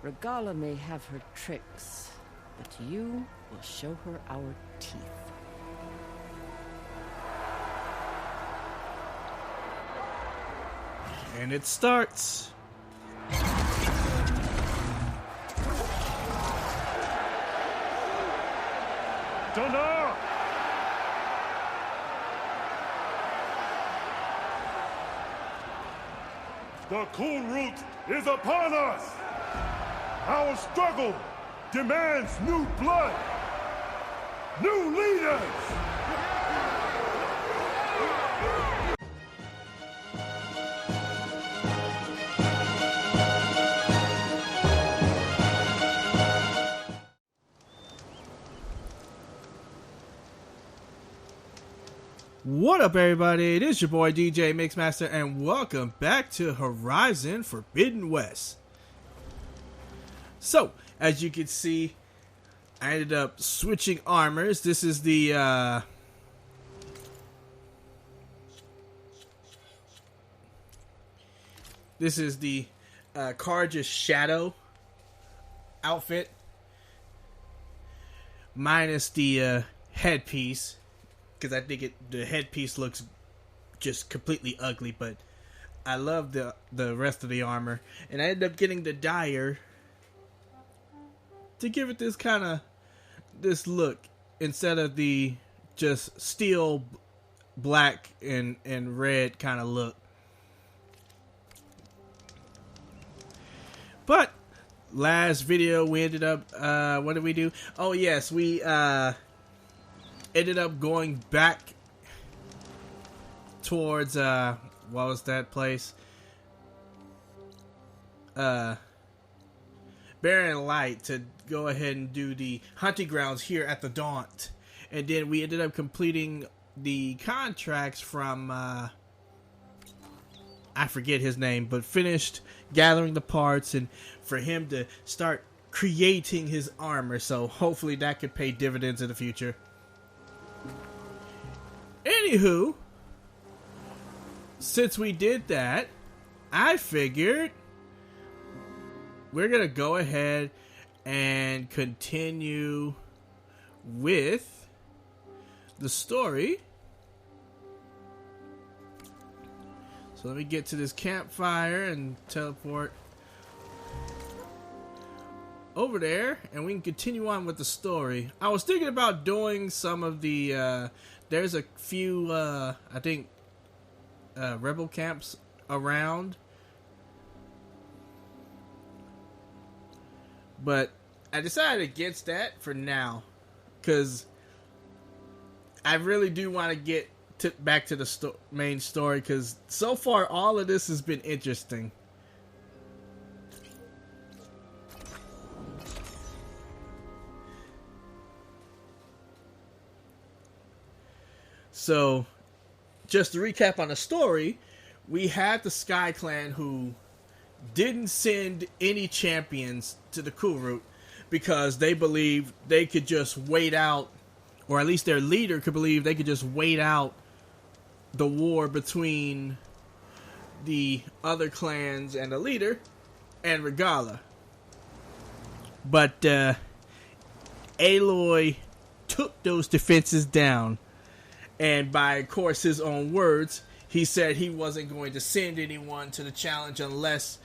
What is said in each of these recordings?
Regala may have her tricks, but you will show her our teeth. And it starts. Nora! The KULRUT is upon us! Our struggle demands new blood! New leaders! What up, everybody? It is your boy DJ Mixmaster, and welcome back to Horizon Forbidden West. So, as you can see, I ended up switching armors. This is the Carja's Shadow outfit, minus the headpiece. Because I think the headpiece looks just completely ugly, but I love the rest of the armor. And I ended up getting the dyer to give it this look instead of the just steel black and red kind of look. But last video we ended up what did we do? Oh yes, we ended up going back towards what was that place? Barren Light, to go ahead and do the hunting grounds here at the Daunt. And then we ended up completing the contracts from I forget his name, but finished gathering the parts and for him to start creating his armor. So hopefully that could pay dividends in the future. Anywho, since we did that, I figured we're going to go ahead and continue with the story. So let me get to this campfire and teleport over there, and we can continue on with the story. I was thinking about doing some of the there's a few I think rebel camps around, but I decided against that for now because I really do want to get back to the main story, because so far all of this has been interesting. So, just to recap on the story, we had the Sky Clan who didn't send any champions to the KULRUT because they believed they could just wait out, or at least their leader could believe they could just wait out the war between the other clans and the leader and Regala. But Aloy took those defenses down. And by, of course, his own words, he said he wasn't going to send anyone to the challenge unless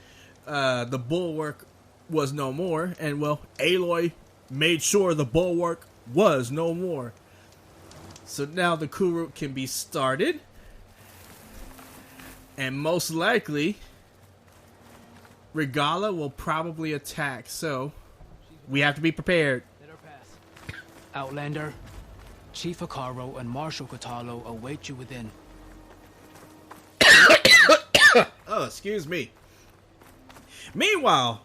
the bulwark was no more. And, well, Aloy made sure the bulwark was no more. So now the KULRUT can be started. And most likely, Regala will probably attack. So, we have to be prepared. Outlander, Chief Hikaru and Marshal Katalo await you within. Oh, excuse me. Meanwhile,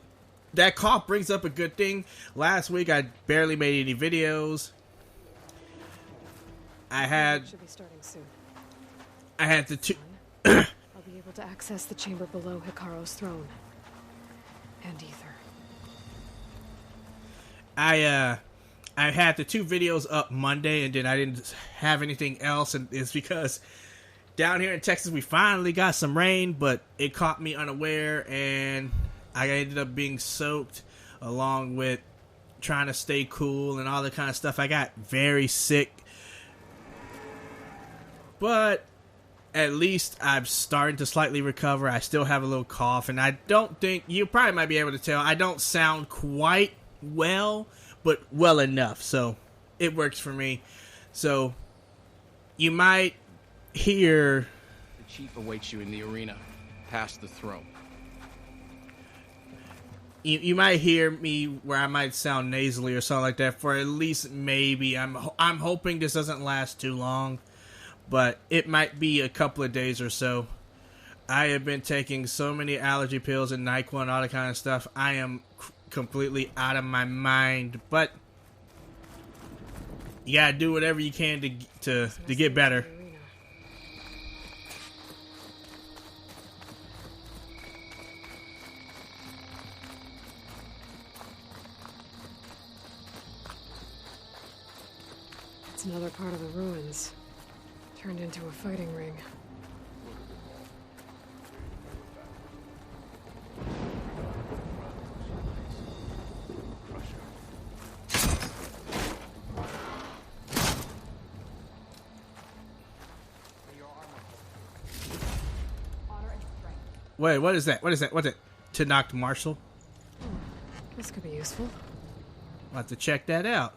that cough brings up a good thing. Last week, I barely made any videos. Should be starting soon. I had the two. I'll be able to access the chamber below Hikaru's throne. And ether. I had the two videos up Monday, and then I didn't have anything else, and it's because down here in Texas we finally got some rain, but it caught me unaware, and I ended up being soaked along with trying to stay cool and all that kind of stuff. I got very sick. But at least I'm starting to slightly recover. I still have a little cough, and I don't think, you probably might be able to tell, I don't sound quite well, but well enough, so it works for me. So you might hear... The chief awaits you in the arena, past the throne. You might hear me where I might sound nasally or something like that for at least maybe. I'm hoping this doesn't last too long, but it might be a couple of days or so. I have been taking so many allergy pills and NyQuil and all that kind of stuff. I am completely out of my mind, but you gotta do whatever you can to get better. It's another part of the ruins, turned into a fighting ring. Wait, what is that? What is that? What's it? To knock Marshall? This could be useful. I'll have to check that out.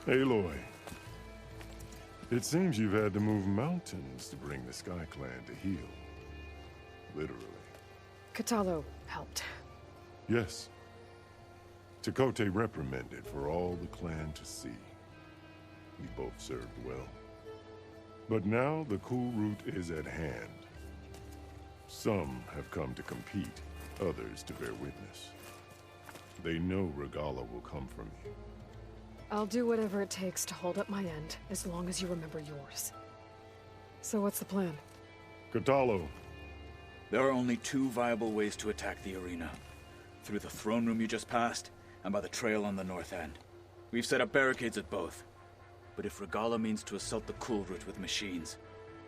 Aloy, it seems you've had to move mountains to bring the Sky Clan to heal. Literally. Katalo helped. Yes. Takote reprimanded for all the clan to see. We both served well. But now the KULRUT is at hand. Some have come to compete, others to bear witness. They know Regala will come for me. I'll do whatever it takes to hold up my end, as long as you remember yours. So what's the plan? Katalo. There are only two viable ways to attack the arena. Through the throne room you just passed, and by the trail on the north end. We've set up barricades at both. But if Regala means to assault the KULRUT with machines,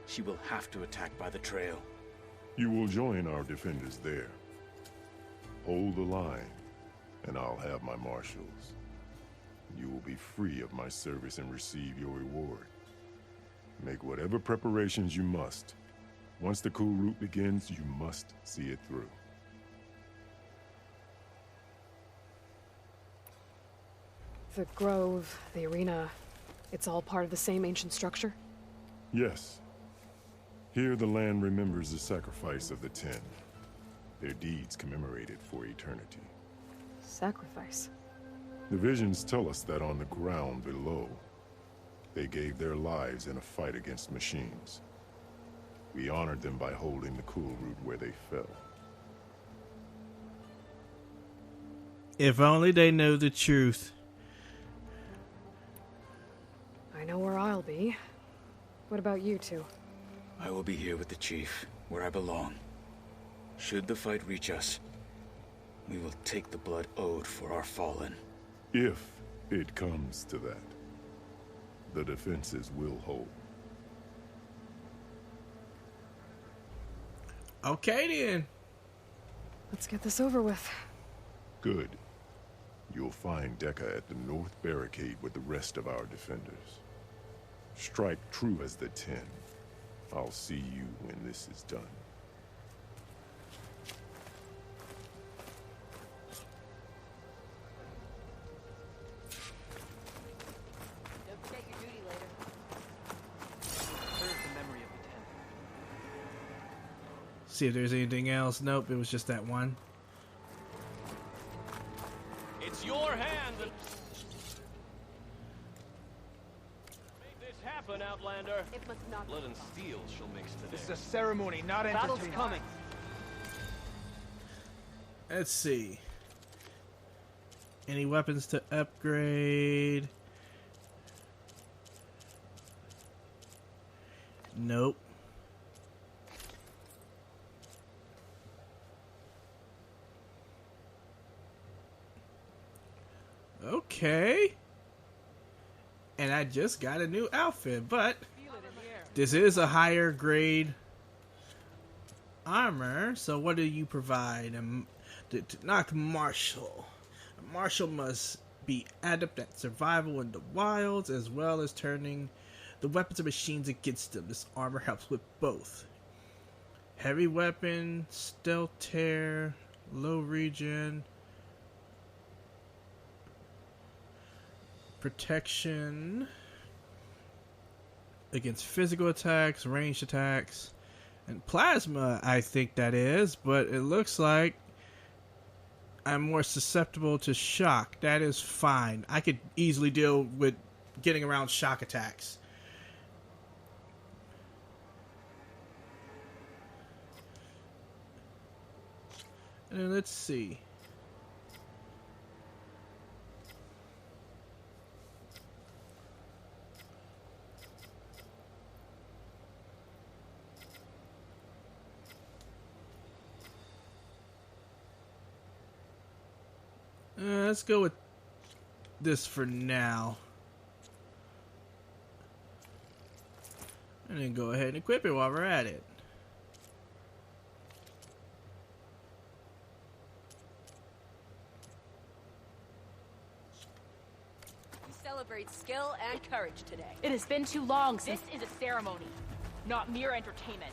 she will have to attack by the trail. You will join our defenders there. Hold the line, and I'll have my marshals. You will be free of my service and receive your reward. Make whatever preparations you must. Once the KULRUT begins, you must see it through. The grove, the arena, it's all part of the same ancient structure? Yes. Here the land remembers the sacrifice of the 10. Their deeds commemorated for eternity. Sacrifice? The visions tell us that on the ground below, they gave their lives in a fight against machines. We honored them by holding the KULRUT where they fell. If only they know the truth. I know where I'll be. What about you two? I will be here with the chief, where I belong. Should the fight reach us, we will take the blood owed for our fallen. If it comes to that, the defenses will hold. Okay then. Let's get this over with. Good. You'll find Dekka at the north barricade with the rest of our defenders. Strike true as the 10. I'll see you when this is done. See if there's anything else. Nope, it was just that one. It's your hand that... Make this happen, Outlander. It must not. Blood and steel shall mix today. This is a ceremony, not Battle's entertainment. coming. Let's see. Any weapons to upgrade? Nope. Okay. and I just got a new outfit, but this is a higher grade armor. So what do you provide? To knock martial. A martial must be adept at survival in the wilds, as well as turning the weapons and machines against them. This armor helps with both. Heavy weapon, stealth tear, low regen, protection against physical attacks, ranged attacks, and plasma, I think that is, but it looks like I'm more susceptible to shock. That is fine. I could easily deal with getting around shock attacks. And let's see. Let's go with this for now. And then go ahead and equip it while we're at it. We celebrate skill and courage today. It has been too long since... This is a ceremony, not mere entertainment.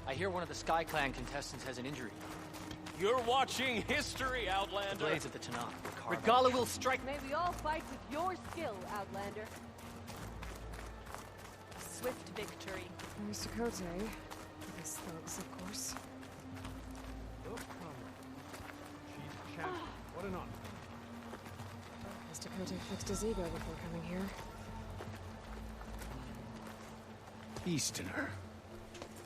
I hear one of the Sky Clan contestants has an injury. You're watching history, Outlander. The blades of the Tanakh. Regala will strike... May we all fight with your skill, Outlander. Swift victory. Mr. Kote. This thugs, of course. Oh, comrade. She's a champion. What an honor. Mr. Kote fixed his ego before coming here. Easterner.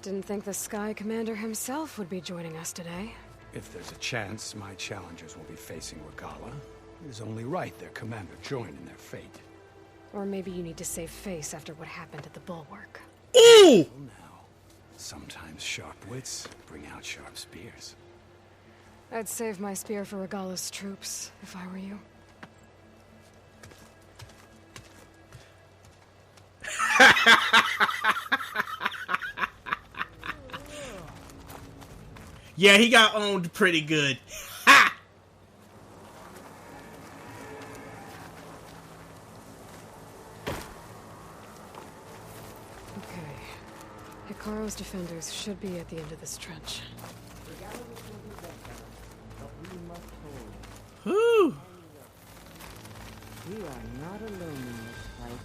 Didn't think the Sky Commander himself would be joining us today. If there's a chance my challengers will be facing Regala, it is only right their commander join in their fate. Or maybe you need to save face after what happened at the Bulwark. Ooh! Well, now, sometimes sharp wits bring out sharp spears. I'd save my spear for Regala's troops, if I were you. Yeah, he got owned pretty good. Ha! Okay. Hikaru's defenders should be at the end of this trench. Whew. You are not alone in this fight.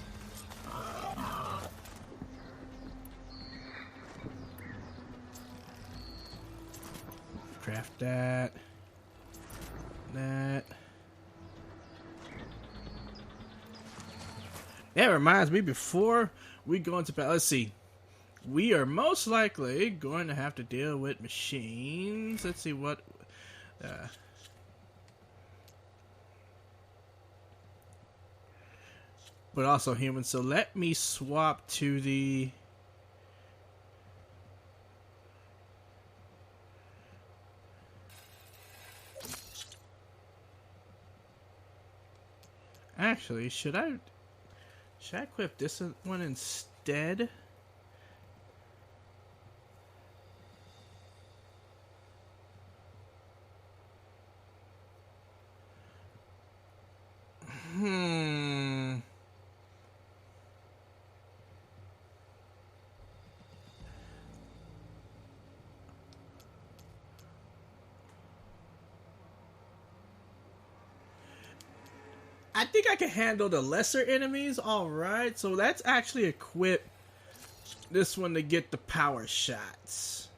Craft that. That. That reminds me, before we go into battle, let's see. We are most likely going to have to deal with machines. Let's see what... but also humans. So let me swap to the... Actually, should I equip this one instead? I think I can handle the lesser enemies, alright. So let's actually equip this one to get the power shots.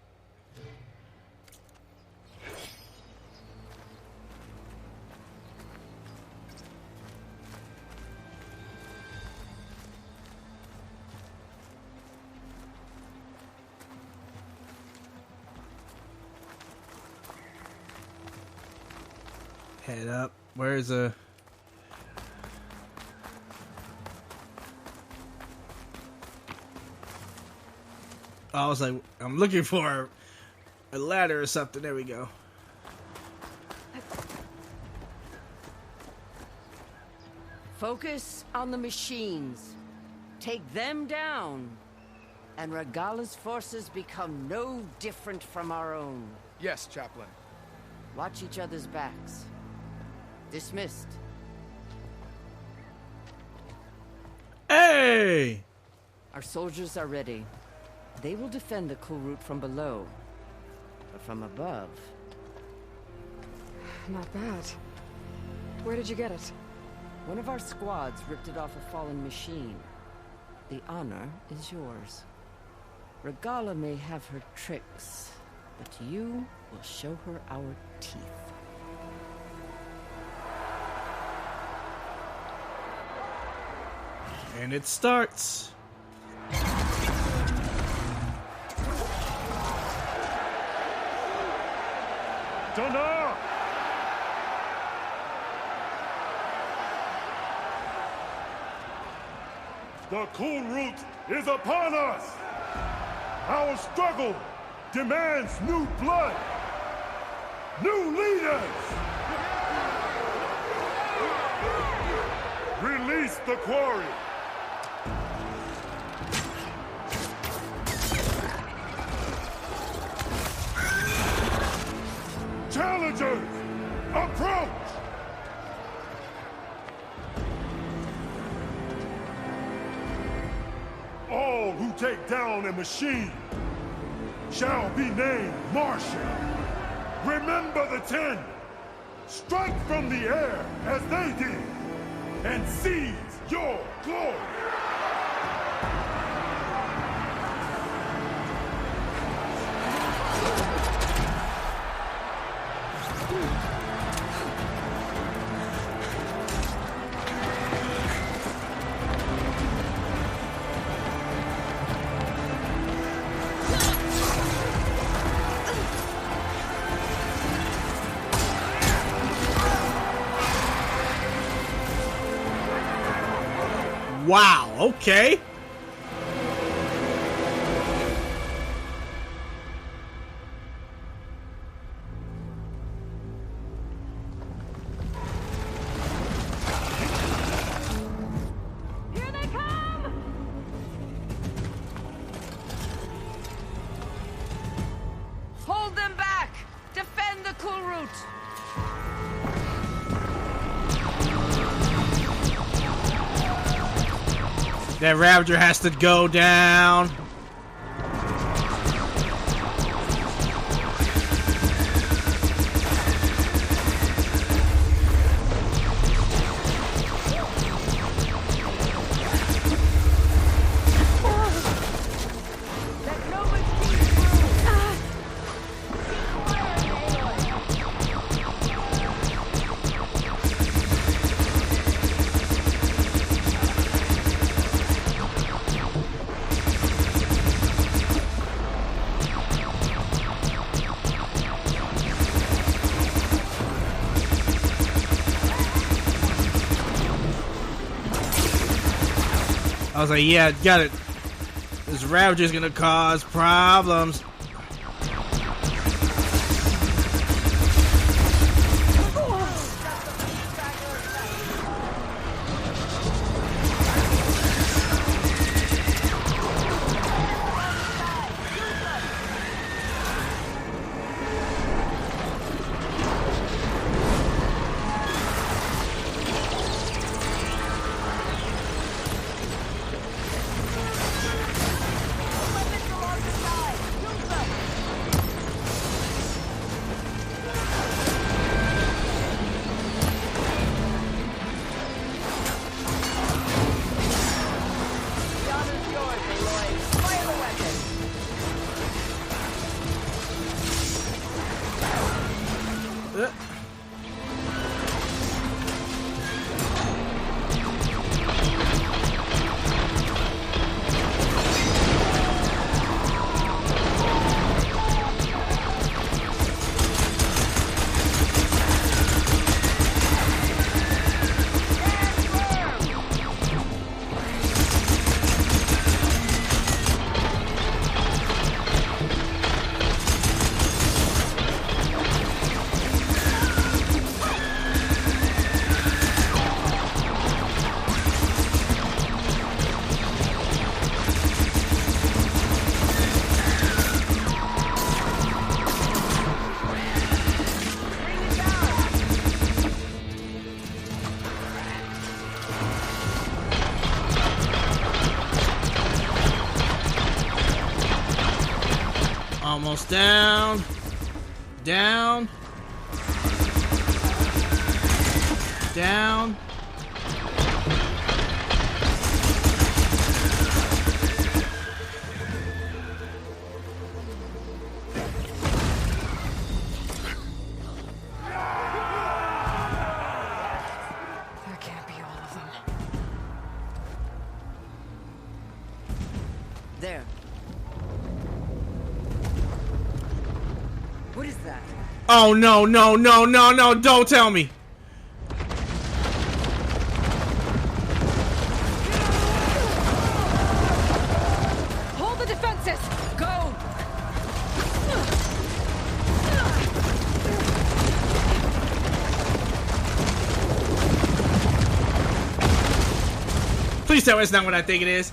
Head up. Where's a... I was like, I'm looking for a ladder or something. There we go. Focus on the machines. Take them down, and Regala's forces become no different from our own. Yes, Chaplain. Watch each other's backs. Dismissed. Hey! Our soldiers are ready. They will defend the KULRUT from below. But from above... Not bad. Where did you get it? One of our squads ripped it off a fallen machine. The honor is yours. Regala may have her tricks, but you will show her our teeth. And it starts. Dana! The KULRUT is upon us! Our struggle demands new blood! New leaders! Release the quarry! Challengers, approach! All who take down a machine shall be named martial. Remember the 10. Strike from the air as they did, and seize your glory. Wow, okay. Here they come! Hold them back! Defend the KULRUT! That Ravager has to go down. I was like, yeah, got it. This Ravager's gonna cause problems. Almost down. Down. Down. That can't be all of them. There. What is that? Oh no, no, no, no, no, don't tell me. Hold the defenses! Go! Please tell me it's not what I think it is.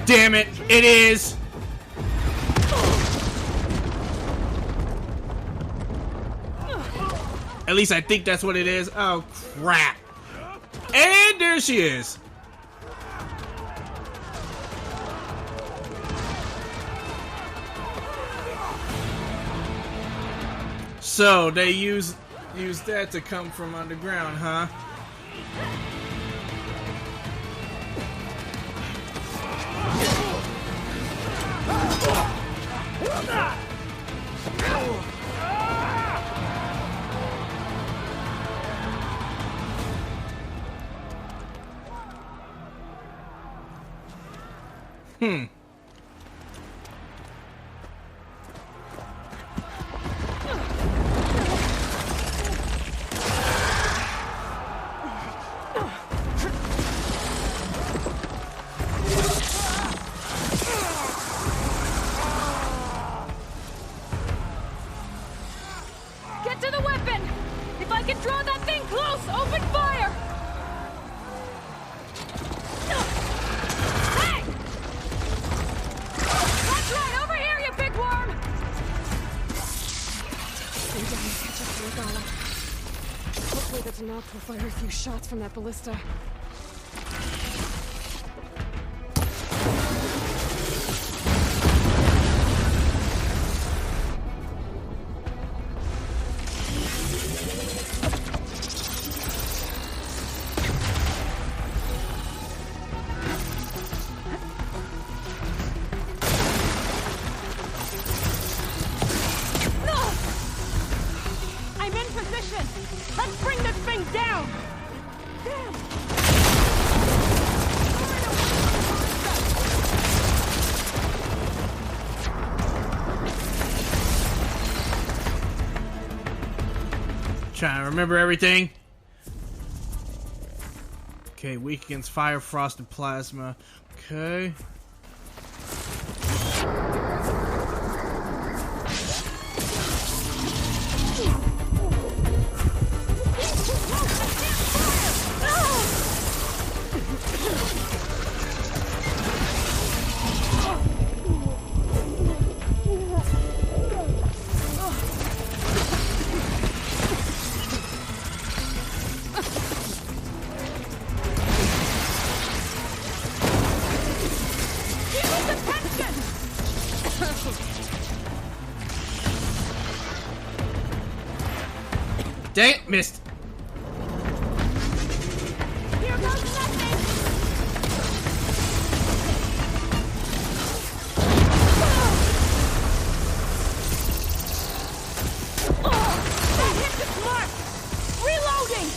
Damn it, it is! At least I think that's what it is. Oh, crap. And there she is. So, they use that to come from underground, huh? Get to the weapon! If I can draw that thing close, open fire! Hey! That's right, over here, you big worm! Stay down and catch up to Regala. Hopefully that's enough to fire a few shots from that ballista. I'm in position! Let's bring this thing down! Damn! Trying to remember everything. Okay, weak against fire, frost, and plasma. Okay. Dang it, missed. Here goes nothing! That hit its mark! Reloading!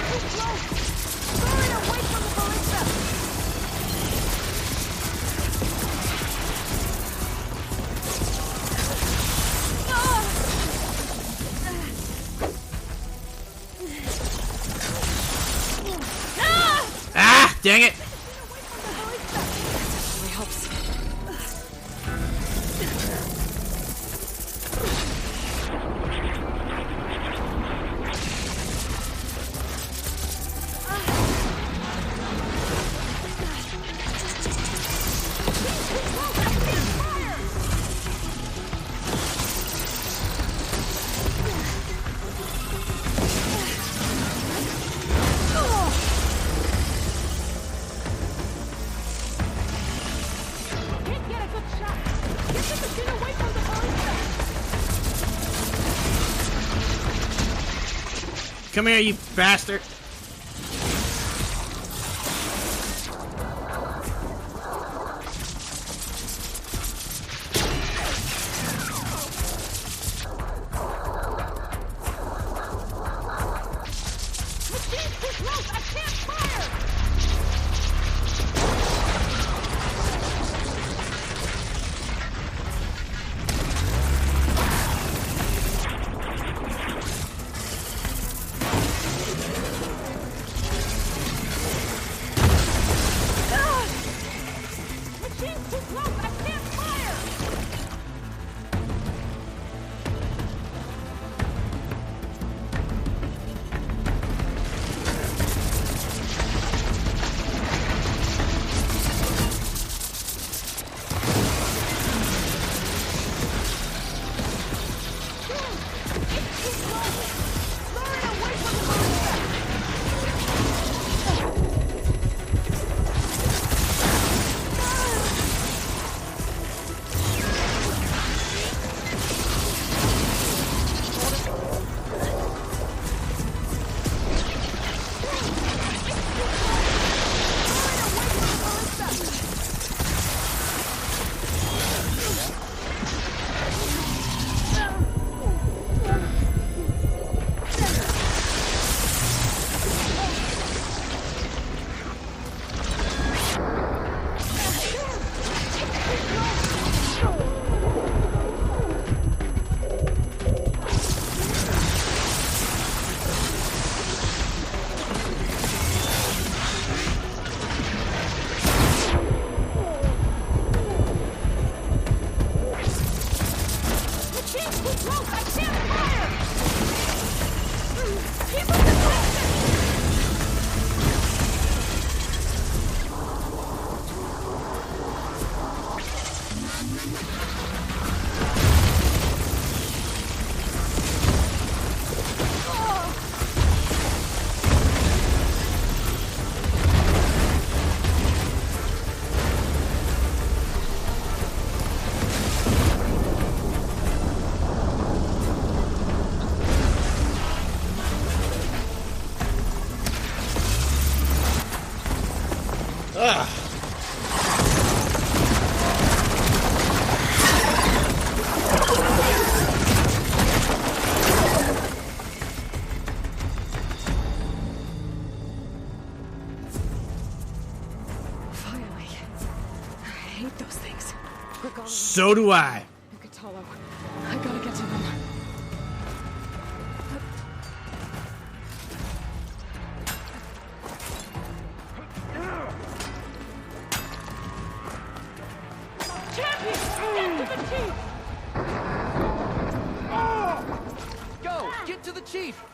Too close! Luring away from the ballista! Ah, dang it. Really helps. Come here, you bastard. So do I. Katalo, I gotta get to them. Champion, get to the chief! Go, get to the chief!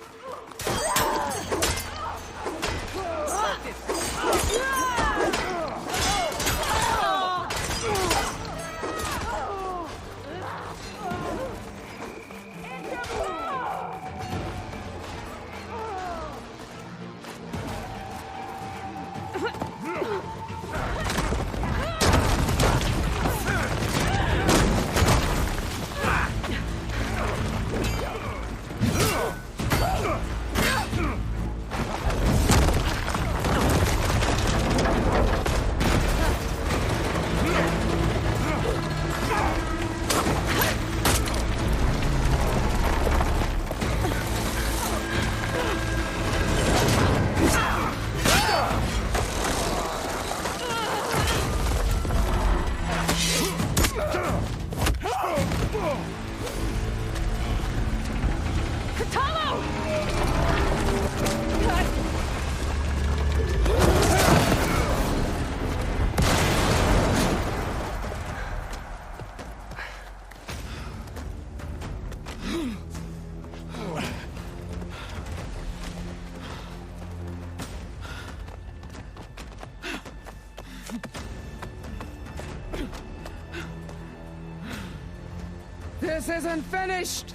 This isn't finished!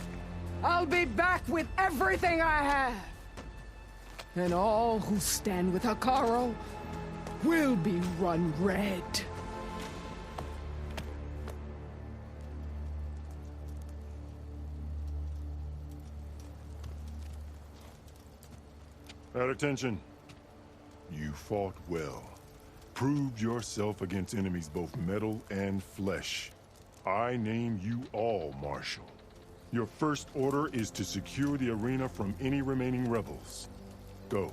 I'll be back with everything I have! And all who stand with Hekarro will be run red. At attention. You fought well. Proved yourself against enemies both metal and flesh. I name you all Marshal. Your first order is to secure the arena from any remaining rebels. Go.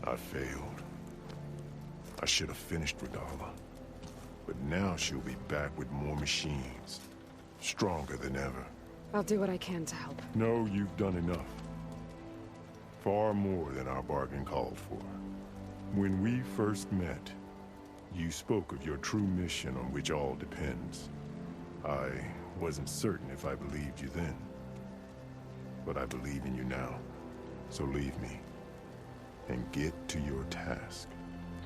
I failed. I should have finished Regala. But now she'll be back with more machines. Stronger than ever. I'll do what I can to help. No, you've done enough. Far more than our bargain called for. When we first met, you spoke of your true mission on which all depends. I wasn't certain if I believed you then. But I believe in you now. So leave me. And get to your task.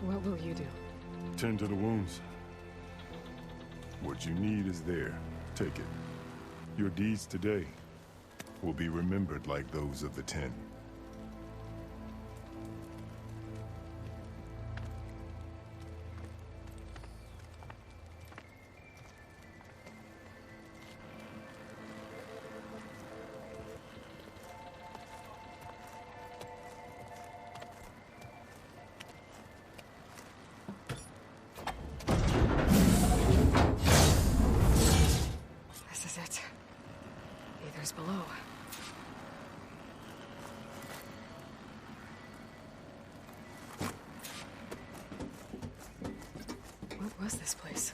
What will you do? Tend to the wounds. What you need is there. Take it. Your deeds today will be remembered like those of the 10. Below. What was this place?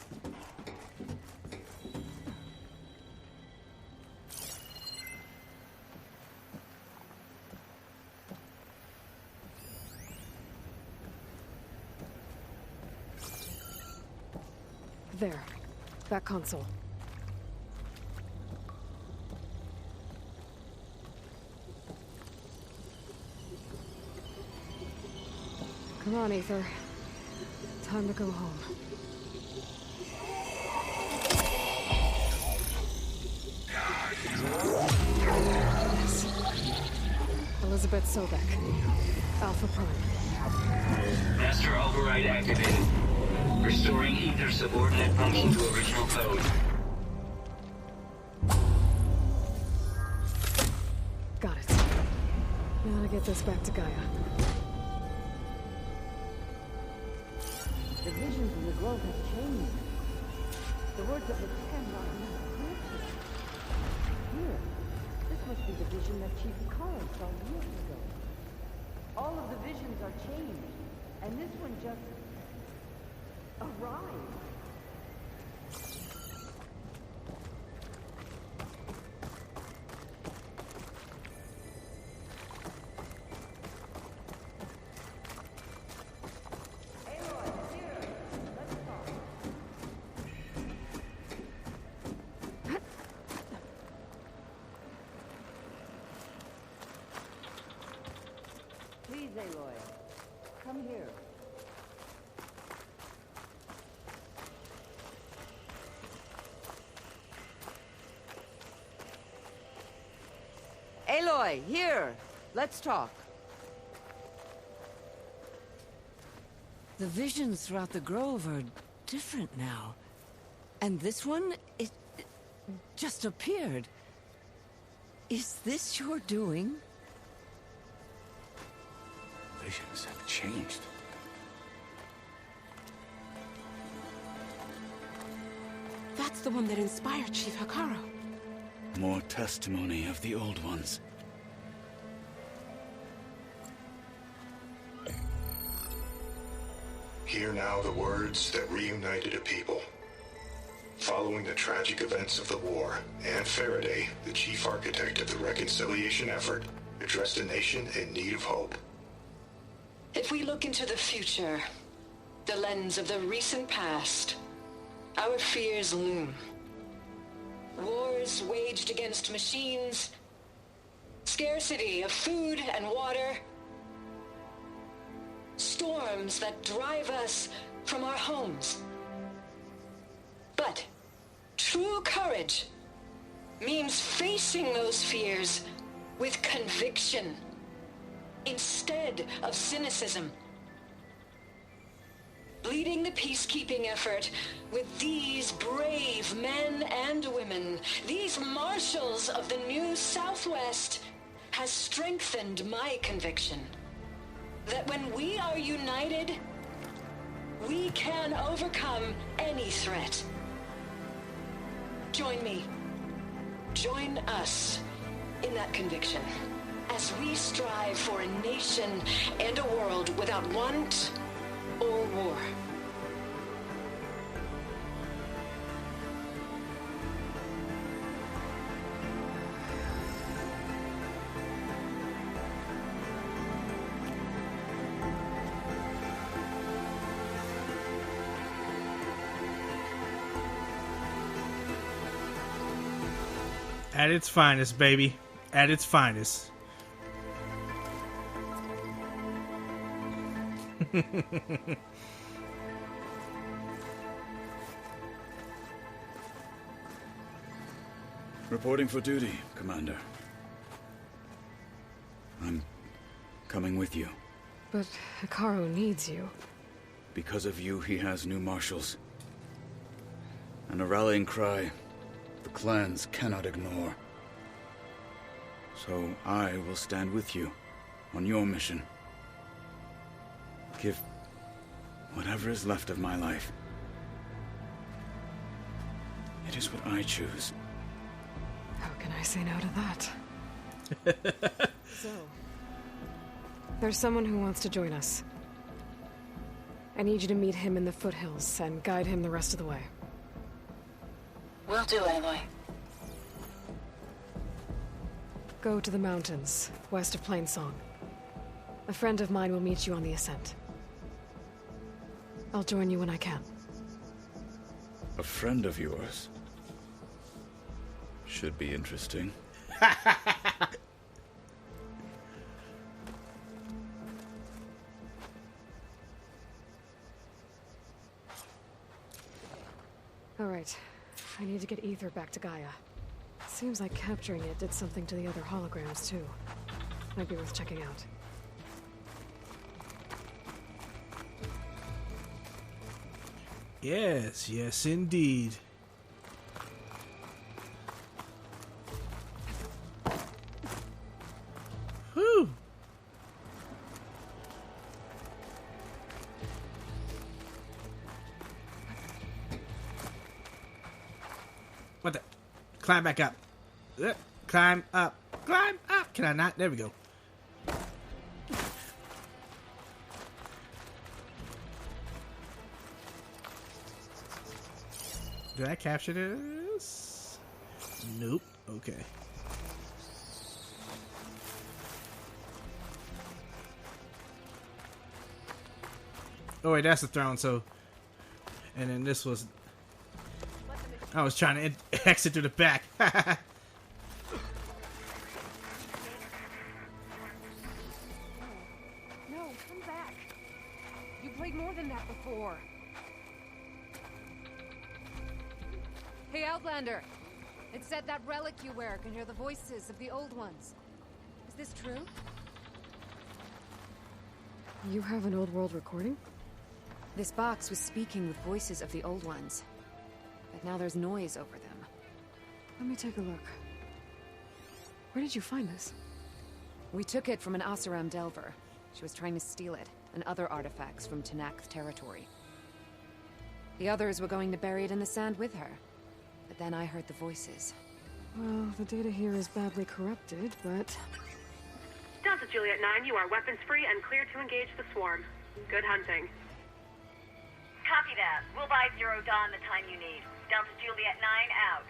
There. That console. Come on, Aether. Time to go home. Yes. Elisabet Sobeck. Alpha Prime. Master override activated. Restoring Aether subordinate function to original code. Got it. Now to get this back to Gaia. The visions in the grove have changed. The words of the 10 are now clear to us. Here, this must be the vision that Chief Kara saw years ago. All of the visions are changed, and this one just arrived. Please, Aloy, come here. Aloy, here. Let's talk. The visions throughout the grove are different now. And this one, it just appeared. Is this your doing? Visions have changed. That's the one that inspired Chief Hakaro. More testimony of the old ones. Hear now the words that reunited a people. Following the tragic events of the war, Anne Faraday, the chief architect of the reconciliation effort, addressed a nation in need of hope. If we look into the future, the lens of the recent past, our fears loom. Wars waged against machines, scarcity of food and water, storms that drive us from our homes. But true courage means facing those fears with conviction instead of cynicism. leading the peacekeeping effort with these brave men and women, these marshals of the new Southwest, has strengthened my conviction that when we are united, we can overcome any threat. Join me. Join us in that conviction as we strive for a nation and a world without want or war. At its finest, baby. At its finest. Reporting for duty, Commander. I'm coming with you. But Hikaru needs you. Because of you, he has new marshals. And a rallying cry the clans cannot ignore. So I will stand with you on your mission. Give whatever is left of my life. It is what I choose. How can I say no to that? So, there's someone who wants to join us. I need you to meet him in the foothills and guide him the rest of the way. Will do, Aloy. Go to the mountains, west of Plainsong. A friend of mine will meet you on the ascent. I'll join you when I can. A friend of yours? Should be interesting. Alright, I need to get Ether back to Gaia. Seems like capturing it did something to the other holograms, too. Might be worth checking out. Yes, yes indeed. Whew. What the? Climb back up. Climb up. Climb up. Can I not? There we go. Did I capture this? Nope. Okay. Oh wait, that's the throne, so... And then this was... I was trying to exit through the back. No, come back. You played more than that before. Hey, Outlander. It said that relic you wear can hear the voices of the old ones. Is this true? You have an old world recording? This box was speaking with voices of the old ones. But now there's noise over them. Let me take a look. Where did you find this? We took it from an Oseram Delver. She was trying to steal it, and other artifacts from Tenakth territory. The others were going to bury it in the sand with her. But then I heard the voices. Well, the data here is badly corrupted, but... Delta Juliet 9, you are weapons-free and cleared to engage the swarm. Good hunting. Copy that. We'll buy Zero Dawn the time you need. Delta Juliet 9 out.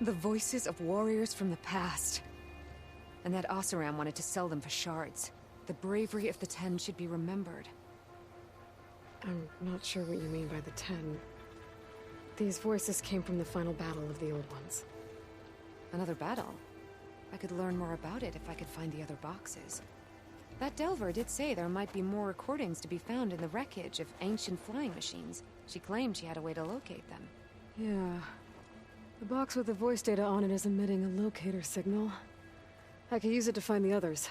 The voices of warriors from the past. And that Oseram wanted to sell them for shards. The bravery of the 10 should be remembered. I'm not sure what you mean by the 10. These voices came from the final battle of the Old Ones. Another battle? I could learn more about it if I could find the other boxes. That Delver did say there might be more recordings to be found in the wreckage of ancient flying machines. She claimed she had a way to locate them. Yeah. The box with the voice data on it is emitting a locator signal. I could use it to find the others.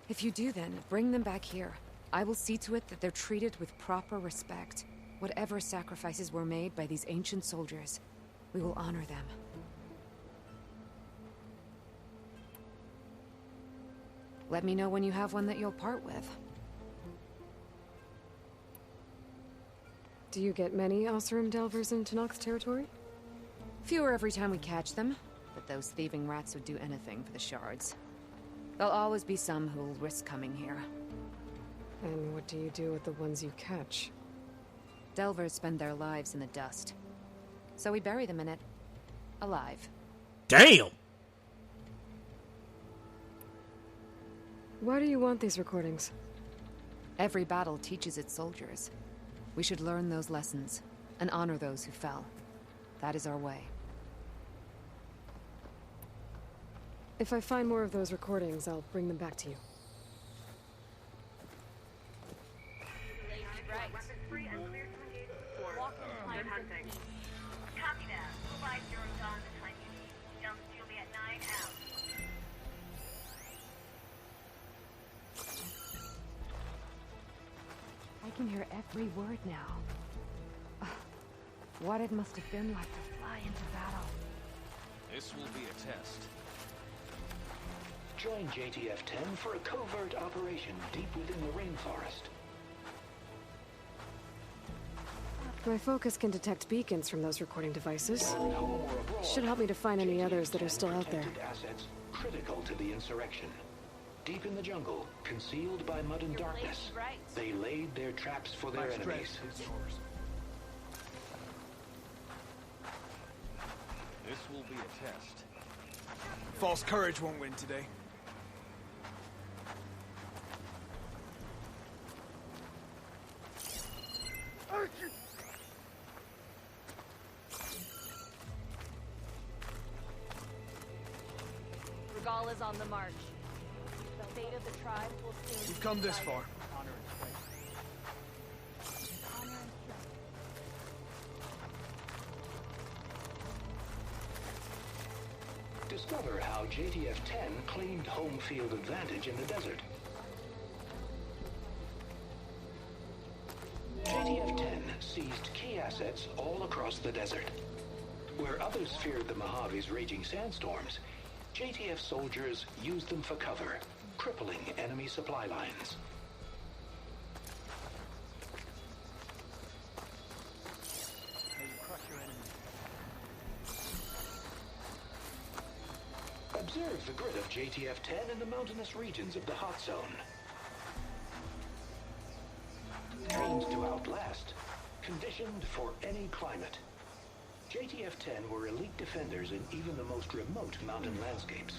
If you do then, bring them back here. I will see to it that they're treated with proper respect. Whatever sacrifices were made by these ancient soldiers, we will honor them. Let me know when you have one that you'll part with. Do you get many Oseram delvers into Nox territory? Fewer every time we catch them, but those thieving rats would do anything for the shards. There'll always be some who'll risk coming here. And what do you do with the ones you catch? Delvers spend their lives in the dust. So we bury them in it, alive. Damn! Why do you want these recordings? Every battle teaches its soldiers. We should learn those lessons, and honor those who fell. That is our way. If I find more of those recordings, I'll bring them back to you. Good hunting. Copy that. We'll buy Zero Dawn the time you need. Down to Juliet 9 out. I can hear every word now. What it must have been like to fly into battle. This will be a test. Join JTF-10 for a covert operation deep within the rainforest. My focus can detect beacons from those recording devices. Should help me to find any others that are still out there. Assets critical to the insurrection. Deep in the jungle, concealed by mud and darkness, they laid their traps for their enemies. This will be a test. False courage won't win today. Regala's on the march. The fate of the tribe will soon. We've come this far. Discover how JTF-10 claimed home field advantage in the desert. JTF-10 seized key assets all across the desert. Where others feared the Mojave's raging sandstorms, JTF soldiers used them for cover, crippling enemy supply lines. Observe the grid of JTF-10 in the mountainous regions of the hot zone. Trained to outlast, conditioned for any climate. JTF-10 were elite defenders in even the most remote mountain landscapes.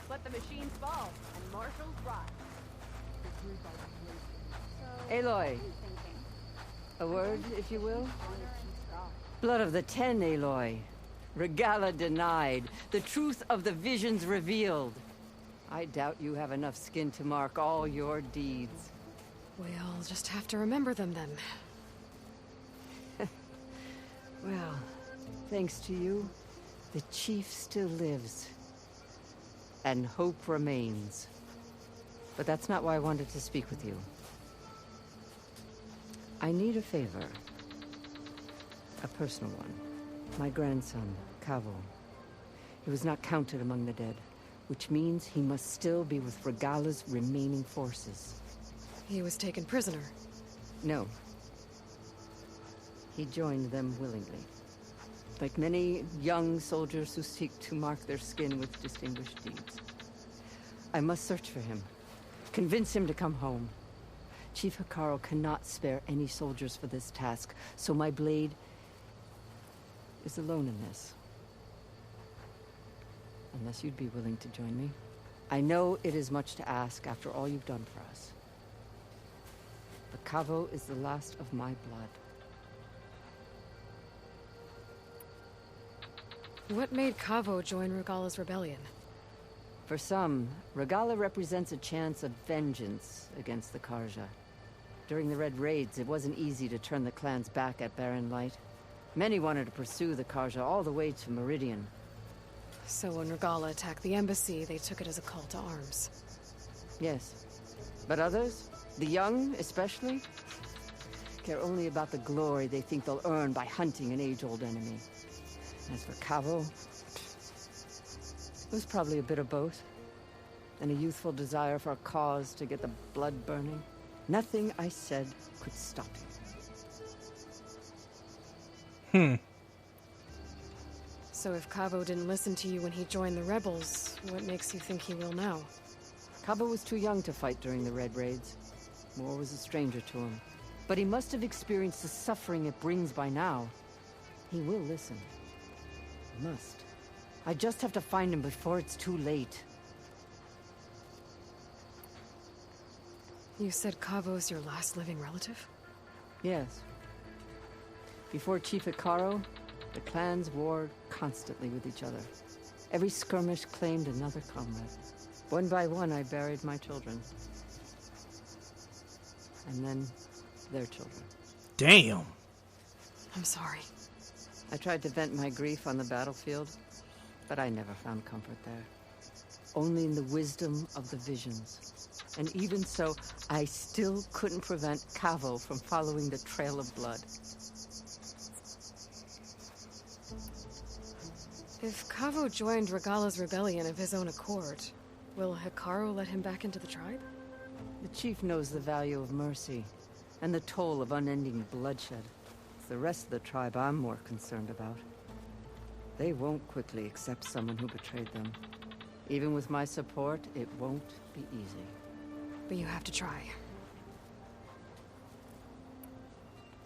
Let the machines fall, and marshals rise. Aloy. A word, if you will? Blood of the Ten, Aloy. Regala denied. The truth of the visions revealed. I doubt you have enough skin to mark all your deeds. We'll just have to remember them then. Well, thanks to you, the chief still lives. And hope remains. But that's not why I wanted to speak with you. I need a favor. A personal one. My grandson, Kavo. He was not counted among the dead, which means he must still be with Regala's remaining forces. He was taken prisoner. No. He joined them willingly. Like many young soldiers who seek to mark their skin with distinguished deeds. I must search for him. Convince him to come home. Chief Hekarro cannot spare any soldiers for this task, so my blade is alone in this. Unless you'd be willing to join me. I know it is much to ask after all you've done for us. But Kavo is the last of my blood. What made Kavo join Regala's rebellion? For some, Regala represents a chance of vengeance against the Karja. During the Red Raids, it wasn't easy to turn the clans back at Barren Light. Many wanted to pursue the Karja all the way to Meridian. So when Regala attacked the embassy, they took it as a call to arms. Yes. But others, the young especially, care only about the glory they think they'll earn by hunting an age-old enemy. As for Cavo, it was probably a bit of both. And a youthful desire for a cause to get the blood burning. Nothing I said could stop him. So if Cavo didn't listen to you when he joined the rebels, what makes you think he will now? Cavo was too young to fight during the Red Raids. War was a stranger to him. But he must have experienced the suffering it brings by now. He will listen. He must. I just have to find him before it's too late. You said Cavo's your last living relative? Yes. Before Chief Ikaro, the clans warred constantly with each other. Every skirmish claimed another comrade. One by one, I buried my children. And then their children. Damn. I'm sorry. I tried to vent my grief on the battlefield, but I never found comfort there. Only in the wisdom of the visions. And even so, I still couldn't prevent Cavo from following the trail of blood. If Cavo joined Regala's rebellion of his own accord, will Hikaru let him back into the tribe? The chief knows the value of mercy, and the toll of unending bloodshed. It's the rest of the tribe I'm more concerned about. They won't quickly accept someone who betrayed them. Even with my support, it won't be easy. But you have to try.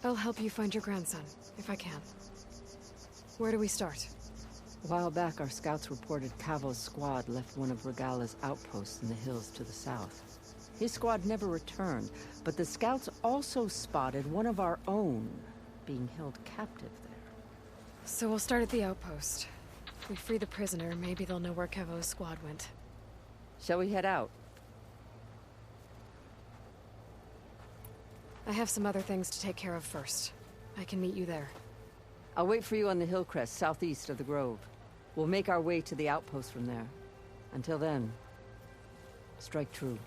I'll help you find your grandson, if I can. Where do we start? A while back, our scouts reported Cavo's squad left one of Regala's outposts in the hills to the south. His squad never returned, but the scouts also spotted one of our own being held captive there. So we'll start at the outpost. If we free the prisoner, maybe they'll know where Cavo's squad went. Shall we head out? I have some other things to take care of first. I can meet you there. I'll wait for you on the hill crest southeast of the grove. We'll make our way to the outpost from there. Until then, strike true.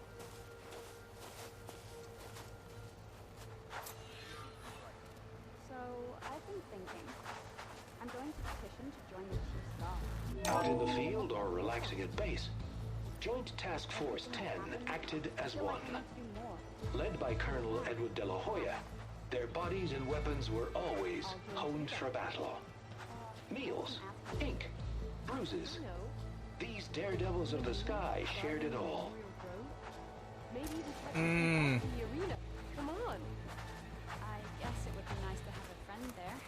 So, I've been thinking. I'm going to petition to join the Chief's guard. Out in the field or relaxing at base, Joint Task Force 10 acted as one. Led by Colonel Edward de la Hoya, their bodies and weapons were always honed for battle. Meals, ink, bruises. These daredevils of the sky shared it all. Maybe the arena. Come on. I guess it would be nice to have a friend there.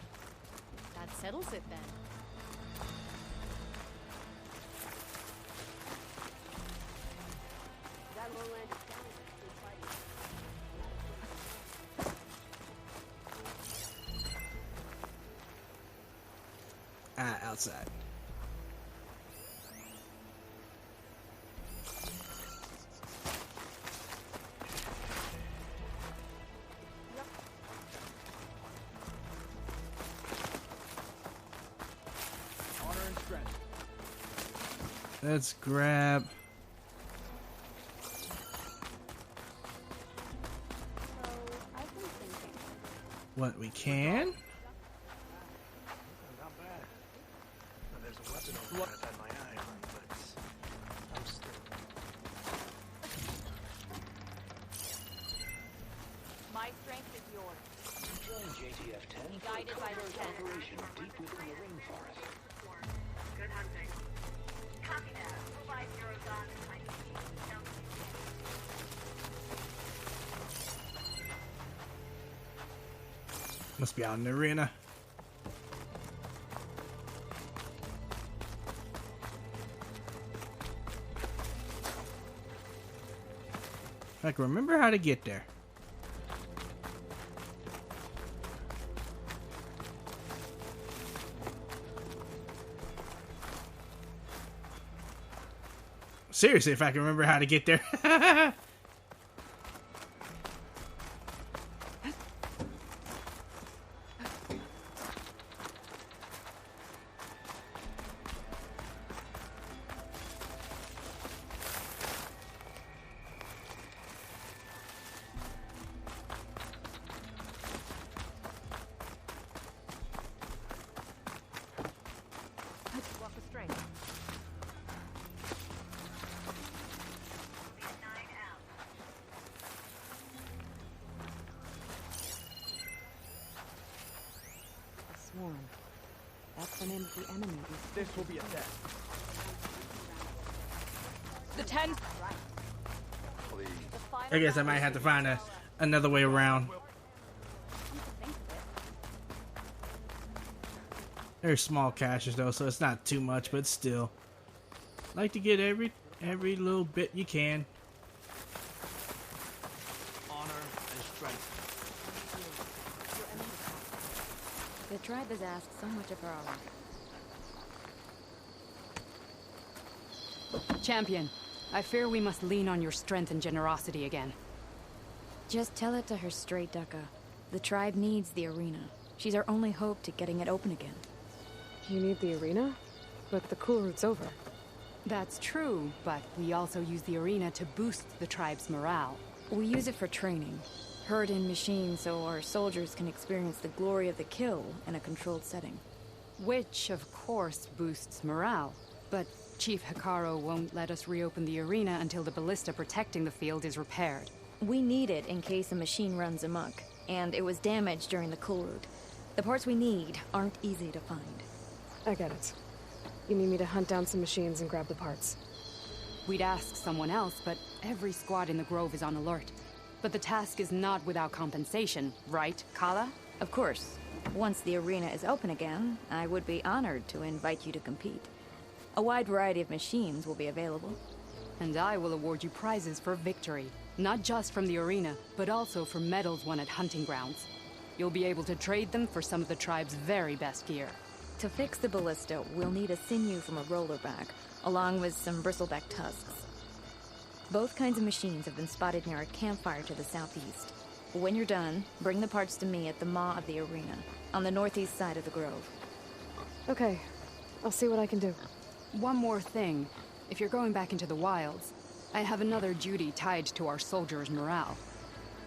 That settles it then. That lowland is down. Outside. Honor and strength. Let's grab. What we can. My strength is yours. Join JTF 10 for a Guided by covert the 10. operation deep within the rainforest. Good hunting. Copy that. We'll buy zero Dawn the time you need. Down to you. Must be out in the arena. I can remember how to get there. Seriously, if I can remember how to get there. swarm. That's the name of the enemy. This will be a test. The 10. I guess I might have to find another way around. There's small caches though, so it's not too much, but still. Like to get every little bit you can. Honor and strength. The tribe has asked so much of our own. Champion, I fear we must lean on your strength and generosity again. Just tell it to her straight, Ducka. The tribe needs the arena. She's our only hope to getting it open again. You need the arena? But the KULRUT's over. That's true, but we also use the arena to boost the tribe's morale. We use it for training. Herd in machines so our soldiers can experience the glory of the kill in a controlled setting. Which, of course, boosts morale. But Chief Hekarro won't let us reopen the arena until the ballista protecting the field is repaired. We need it in case a machine runs amok, and it was damaged during the KULRUT. The parts we need aren't easy to find. I get it. You need me to hunt down some machines and grab the parts. We'd ask someone else, but every squad in the Grove is on alert. But the task is not without compensation, right, Kala? Of course. Once the arena is open again, I would be honored to invite you to compete. A wide variety of machines will be available. And I will award you prizes for victory. Not just from the arena, but also for medals won at hunting grounds. You'll be able to trade them for some of the tribe's very best gear. To fix the ballista, we'll need a sinew from a rollerback, along with some bristleback tusks. Both kinds of machines have been spotted near a campfire to the southeast. When you're done, bring the parts to me at the maw of the arena, on the northeast side of the Grove. Okay, I'll see what I can do. One more thing. If you're going back into the wilds, I have another duty tied to our soldiers' morale.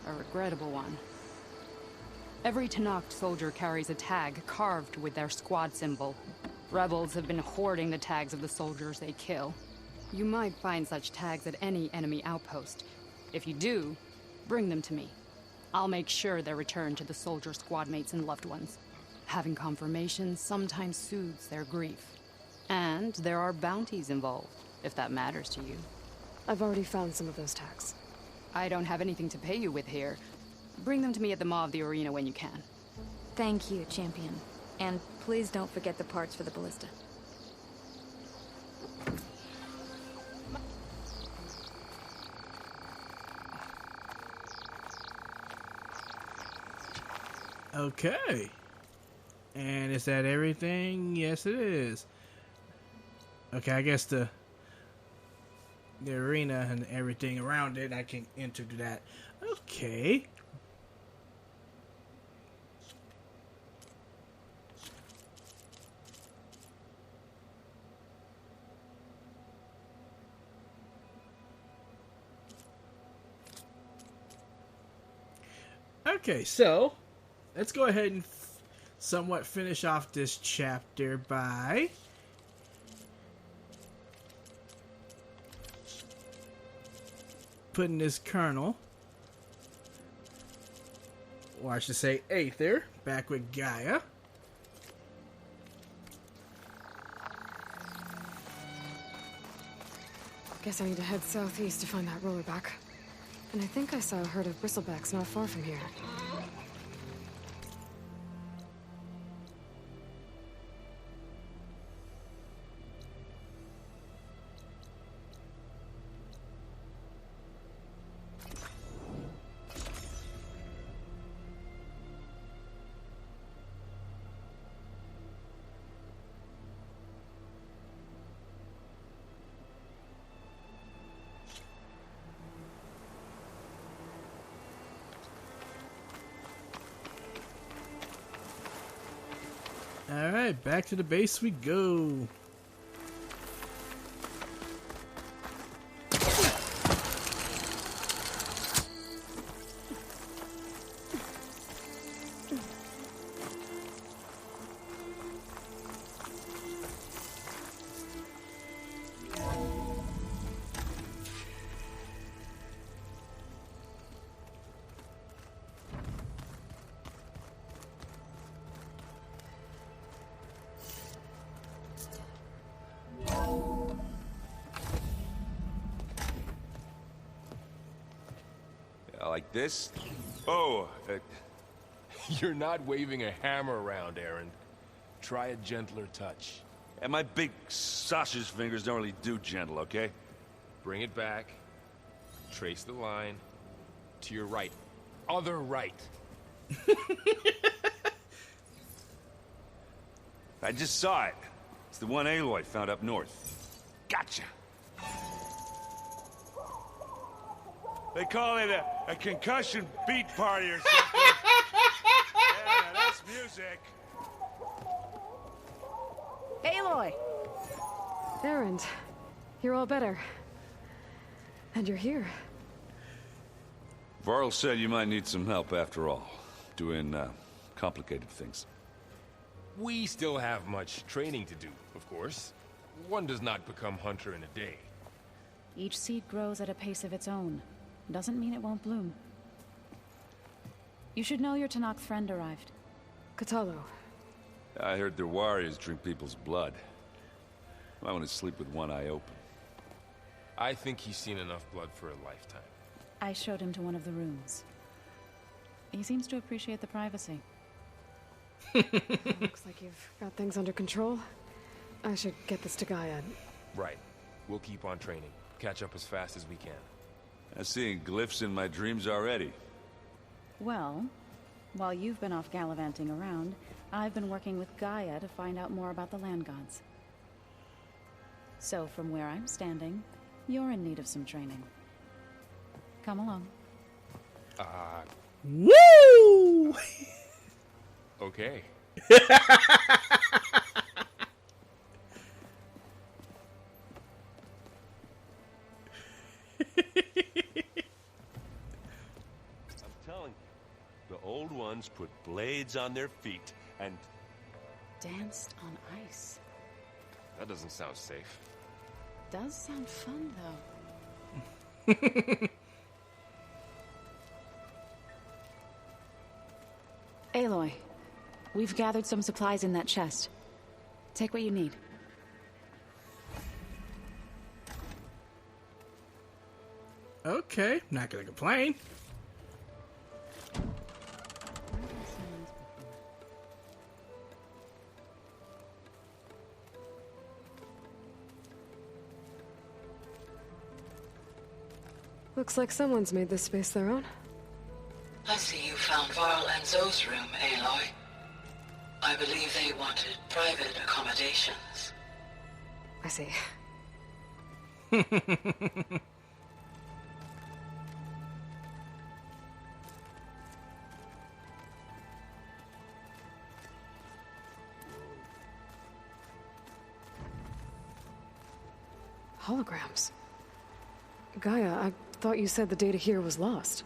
A regrettable one. Every Tenakth soldier carries a tag carved with their squad symbol. Rebels have been hoarding the tags of the soldiers they kill. You might find such tags at any enemy outpost. If you do, bring them to me. I'll make sure they're returned to the soldier squad mates and loved ones. Having confirmation sometimes soothes their grief. And there are bounties involved, if that matters to you. I've already found some of those tags. I don't have anything to pay you with here. Bring them to me at the maw of the arena when you can. Thank you, Champion. And please don't forget the parts for the ballista. Okay. And is that everything? Yes, it is. Okay, I guess the arena and everything around it, I can enter that. Okay. Okay, so let's go ahead and somewhat finish off this chapter by putting this Colonel, or I should say Aether, back with Gaia. Guess I need to head southeast to find that rollerback. And I think I saw a herd of bristlebacks not far from here. Alright, back to the base we go. Like this? Oh, you're not waving a hammer around, Aaron. Try a gentler touch. And my big sausage fingers don't really do gentle, okay? Bring it back. Trace the line. To your right. Other right. I just saw it. It's the one Aloy found up north. Gotcha. They call it a concussion beat party or something. Yeah, that's music. Aloy! Aaron, you're all better. And you're here. Varl said you might need some help after all. Doing, complicated things. We still have much training to do, of course. One does not become hunter in a day. Each seed grows at a pace of its own. Doesn't mean it won't bloom. You should know your Tanakh friend arrived. Katalo. I heard their warriors drink people's blood. I want to sleep with one eye open. I think he's seen enough blood for a lifetime. I showed him to one of the rooms. He seems to appreciate the privacy. Looks like you've got things under control. I should get this to Gaia. Right. We'll keep on training. Catch up as fast as we can. I'm seeing glyphs in my dreams already. Well, while you've been off gallivanting around, I've been working with Gaia to find out more about the land gods. So from where I'm standing, you're in need of some training. Come along. Woo! Okay. Old ones put blades on their feet and... Danced on ice. That doesn't sound safe. Does sound fun, though. Aloy, we've gathered some supplies in that chest. Take what you need. Okay, not gonna complain. Looks like someone's made this space their own. I see you found Varl and Zoe's room, Aloy. I believe they wanted private accommodations. I see. Holograms. Gaia, I thought you said the data here was lost.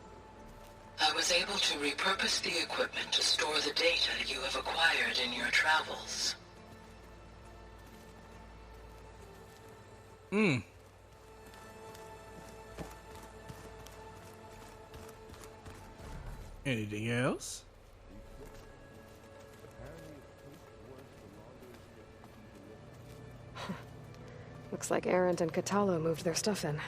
I was able to repurpose the equipment to store the data you have acquired in your travels. Anything else? Looks like Arendt and Katalo moved their stuff in.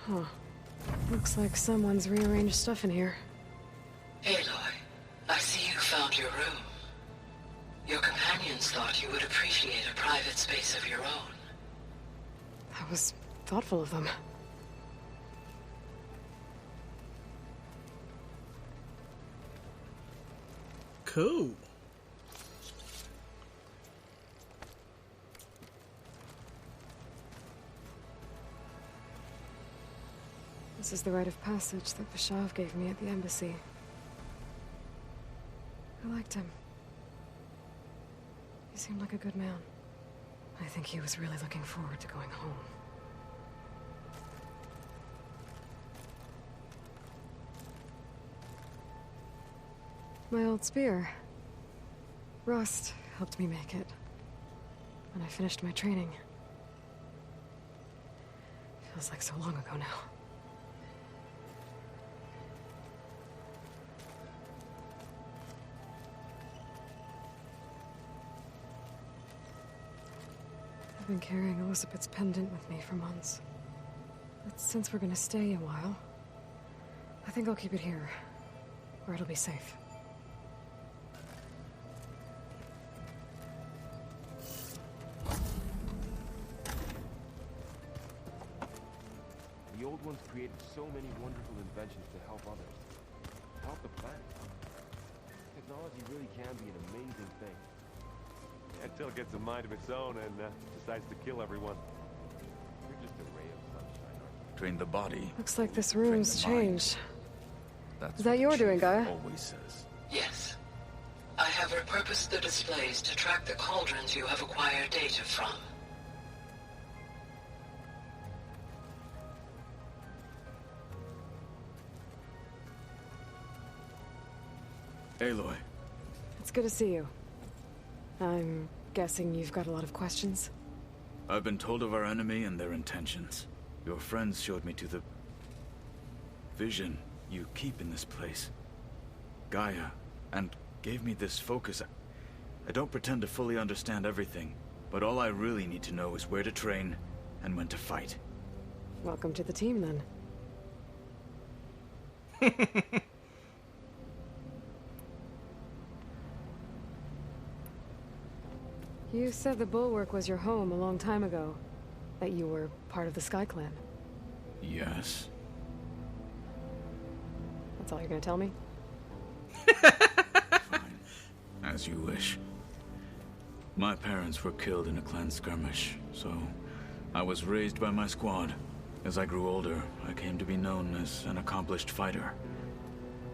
Huh. Looks like someone's rearranged stuff in here. Aloy, I see you found your room. Your companions thought you would appreciate a private space of your own. That was thoughtful of them. Cool. This is the rite of passage that Vashav gave me at the embassy. I liked him. He seemed like a good man. I think he was really looking forward to going home. My old spear. Rust helped me make it when I finished my training. Feels like so long ago now. I've been carrying Elisabet's pendant with me for months. But since we're gonna stay a while, I think I'll keep it here, where it'll be safe. The old ones created so many wonderful inventions to help others. Help the planet. Technology really can be an amazing thing. Until it gets a mind of its own and decides to kill everyone. You're just a ray of sunshine, aren't you? Train the body. Looks like this room's changed. That's Is that your doing, Gaia? Always says. Yes. I have repurposed the displays to track the cauldrons you have acquired data from. Aloy. It's good to see you. I'm guessing you've got a lot of questions? I've been told of our enemy and their intentions. Your friends showed me to the vision you keep in this place, Gaia, and gave me this focus. I don't pretend to fully understand everything, but all I really need to know is where to train and when to fight. Welcome to the team, then. You said the Bulwark was your home a long time ago. That you were part of the Sky Clan. Yes. That's all you're gonna tell me? Fine. As you wish. My parents were killed in a clan skirmish, so I was raised by my squad. As I grew older, I came to be known as an accomplished fighter.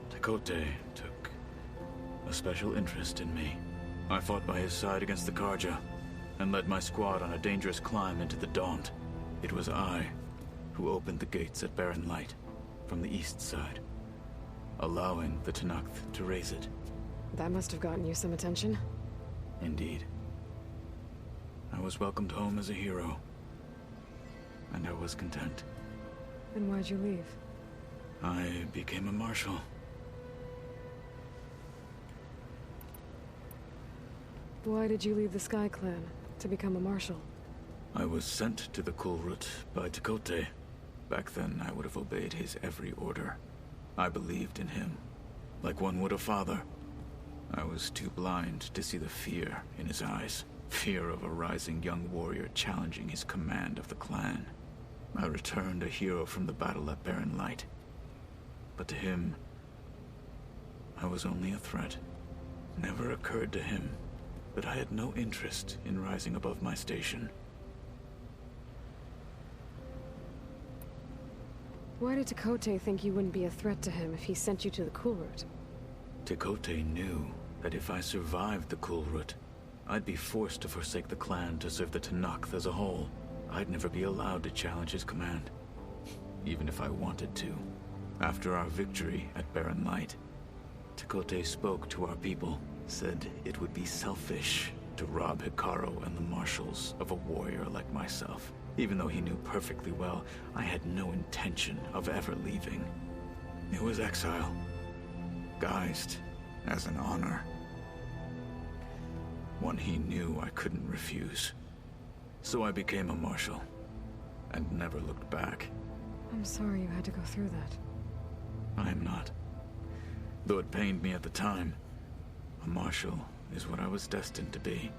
Tekote took a special interest in me. I fought by his side against the Karja, and led my squad on a dangerous climb into the Daunt. It was I who opened the gates at Barren Light, from the east side, allowing the Tenakth to raise it. That must have gotten you some attention. Indeed. I was welcomed home as a hero, and I was content. Then why'd you leave? I became a marshal. Why did you leave the Sky Clan to become a marshal? I was sent to the KULRUT by Tekote. Back then, I would have obeyed his every order. I believed in him, like one would a father. I was too blind to see the fear in his eyes. Fear of a rising young warrior challenging his command of the clan. I returned a hero from the battle at Barren Light. But to him, I was only a threat. Never occurred to him that I had no interest in rising above my station. Why did Tekote think you wouldn't be a threat to him if he sent you to the KULRUT? Tekote knew that if I survived the KULRUT, I'd be forced to forsake the clan to serve the Tenakth as a whole. I'd never be allowed to challenge his command, even if I wanted to. After our victory at Barren Light, Tekote spoke to our people, said it would be selfish to rob Hikaru and the marshals of a warrior like myself. Even though he knew perfectly well I had no intention of ever leaving. It was exile, guised as an honor. One he knew I couldn't refuse. So I became a marshal, and never looked back. I'm sorry you had to go through that. I am not. Though it pained me at the time, a marshal is what I was destined to be.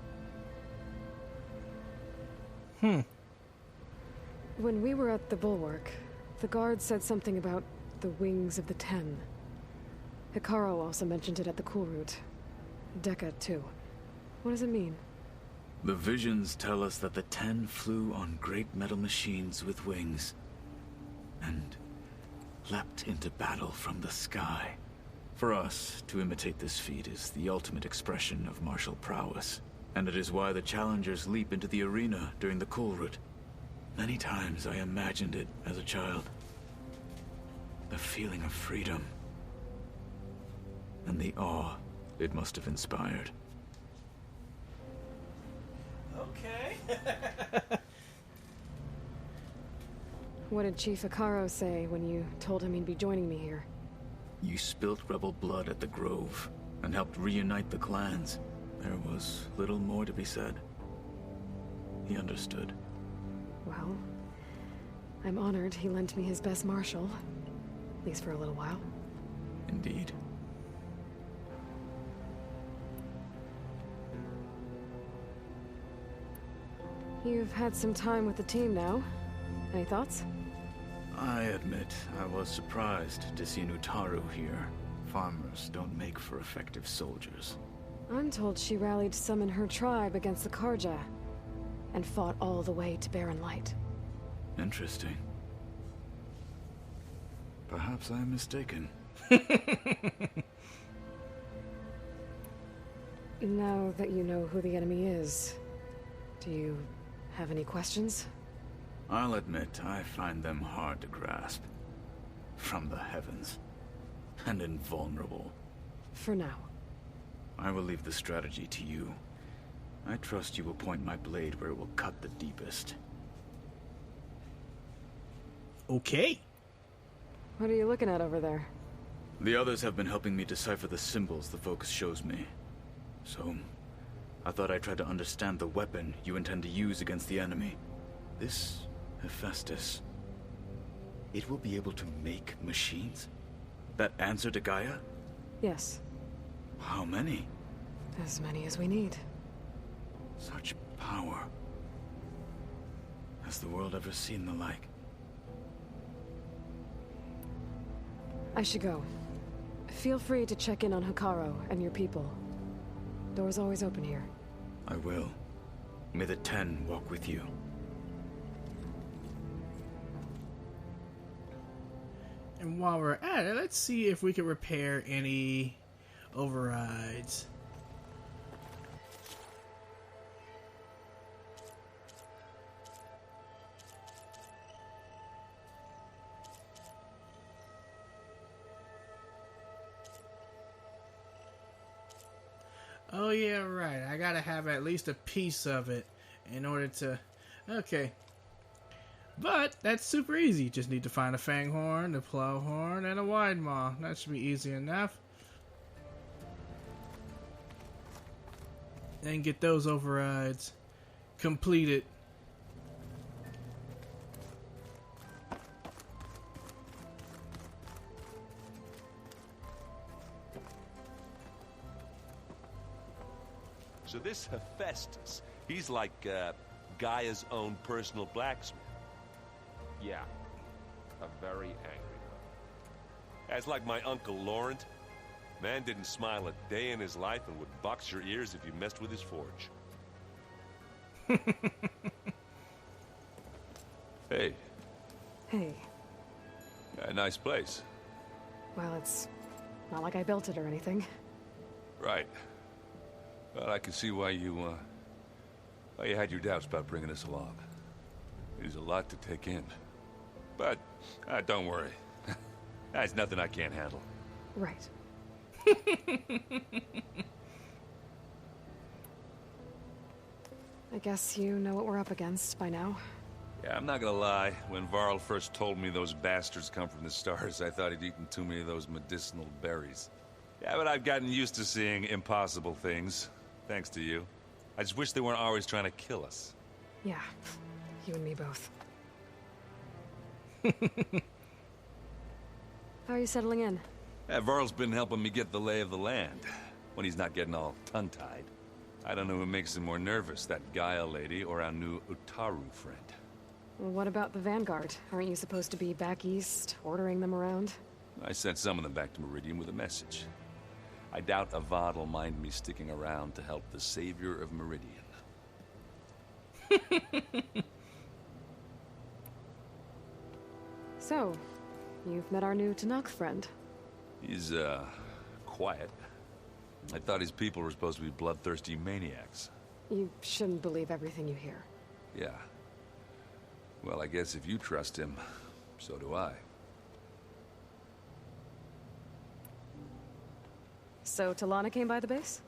When we were at the Bulwark, the guard said something about the Wings of the Ten. Hikaru also mentioned it at the KULRUT. Dekka, too. What does it mean? The visions tell us that the Ten flew on great metal machines with wings, and leapt into battle from the sky. For us, to imitate this feat is the ultimate expression of martial prowess, and it is why the challengers leap into the arena during the KULRUT. Many times I imagined it as a child. The feeling of freedom, and the awe it must have inspired. Okay. What did Chief Hikaru say when you told him he'd be joining me here? You spilt rebel blood at the Grove and helped reunite the clans. There was little more to be said. He understood. Well, I'm honored he lent me his best marshal. At least for a little while. Indeed. You've had some time with the team now. Any thoughts? I admit I was surprised to see an Utaru here. Farmers don't make for effective soldiers. I'm told she rallied some in her tribe against the Karja, and fought all the way to Barren Light. Interesting. Perhaps I'm mistaken. Now that you know who the enemy is, do you have any questions? I'll admit I find them hard to grasp. From the heavens. And invulnerable. For now. I will leave the strategy to you. I trust you will point my blade where it will cut the deepest. Okay. What are you looking at over there? The others have been helping me decipher the symbols the focus shows me. So, I thought I'd try to understand the weapon you intend to use against the enemy. This Hephaestus. It will be able to make machines? That answer to Gaia? Yes. How many? As many as we need. Such power. Has the world ever seen the like? I should go. Feel free to check in on Hikaru and your people. Door's always open here. I will. May the 10 walk with you. And while we're at it, let's see if we can repair any overrides. Oh yeah, right. I gotta have at least a piece of it in order to... Okay. But that's super easy. Just need to find a fang horn, a plow horn, and a wide maw. That should be easy enough. And get those overrides completed. So this Hephaestus, he's like Gaia's own personal blacksmith. Yeah, a very angry one. That's like my Uncle Laurent. Man didn't smile a day in his life and would box your ears if you messed with his forge. Hey. Hey. A nice place. Well, it's not like I built it or anything. Right. Well, I can see why you had your doubts about bringing us along. It is a lot to take in. But, don't worry. That's nothing I can't handle. Right. I guess you know what we're up against by now. Yeah, I'm not gonna lie. When Varl first told me those bastards come from the stars, I thought he'd eaten too many of those medicinal berries. Yeah, but I've gotten used to seeing impossible things, thanks to you. I just wish they weren't always trying to kill us. Yeah, you and me both. How are you settling in? Yeah, Varl's been helping me get the lay of the land, when he's not getting all tongue-tied. I don't know who makes him more nervous, that Gaia lady or our new Utaru friend. Well, what about the Vanguard? Aren't you supposed to be back east, ordering them around? I sent some of them back to Meridian with a message. I doubt Avad will mind me sticking around to help the savior of Meridian. So, you've met our new Tanakh friend. He's, quiet. I thought his people were supposed to be bloodthirsty maniacs. You shouldn't believe everything you hear. Yeah. Well, I guess if you trust him, so do I. So, Talana came by the base?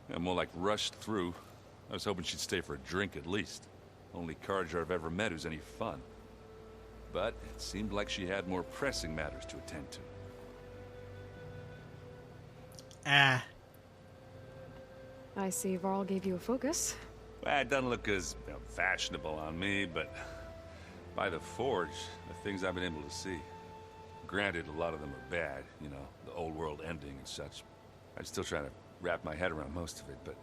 Yeah, more like rushed through. I was hoping she'd stay for a drink at least. Only Karja I've ever met who's any fun. but it seemed like she had more pressing matters to attend to. I see Varl gave you a focus. Well, it doesn't look as fashionable on me, but by the Forge, the things I've been able to see. Granted, a lot of them are bad, you know, the old world ending and such. I'm still trying to wrap my head around most of it, but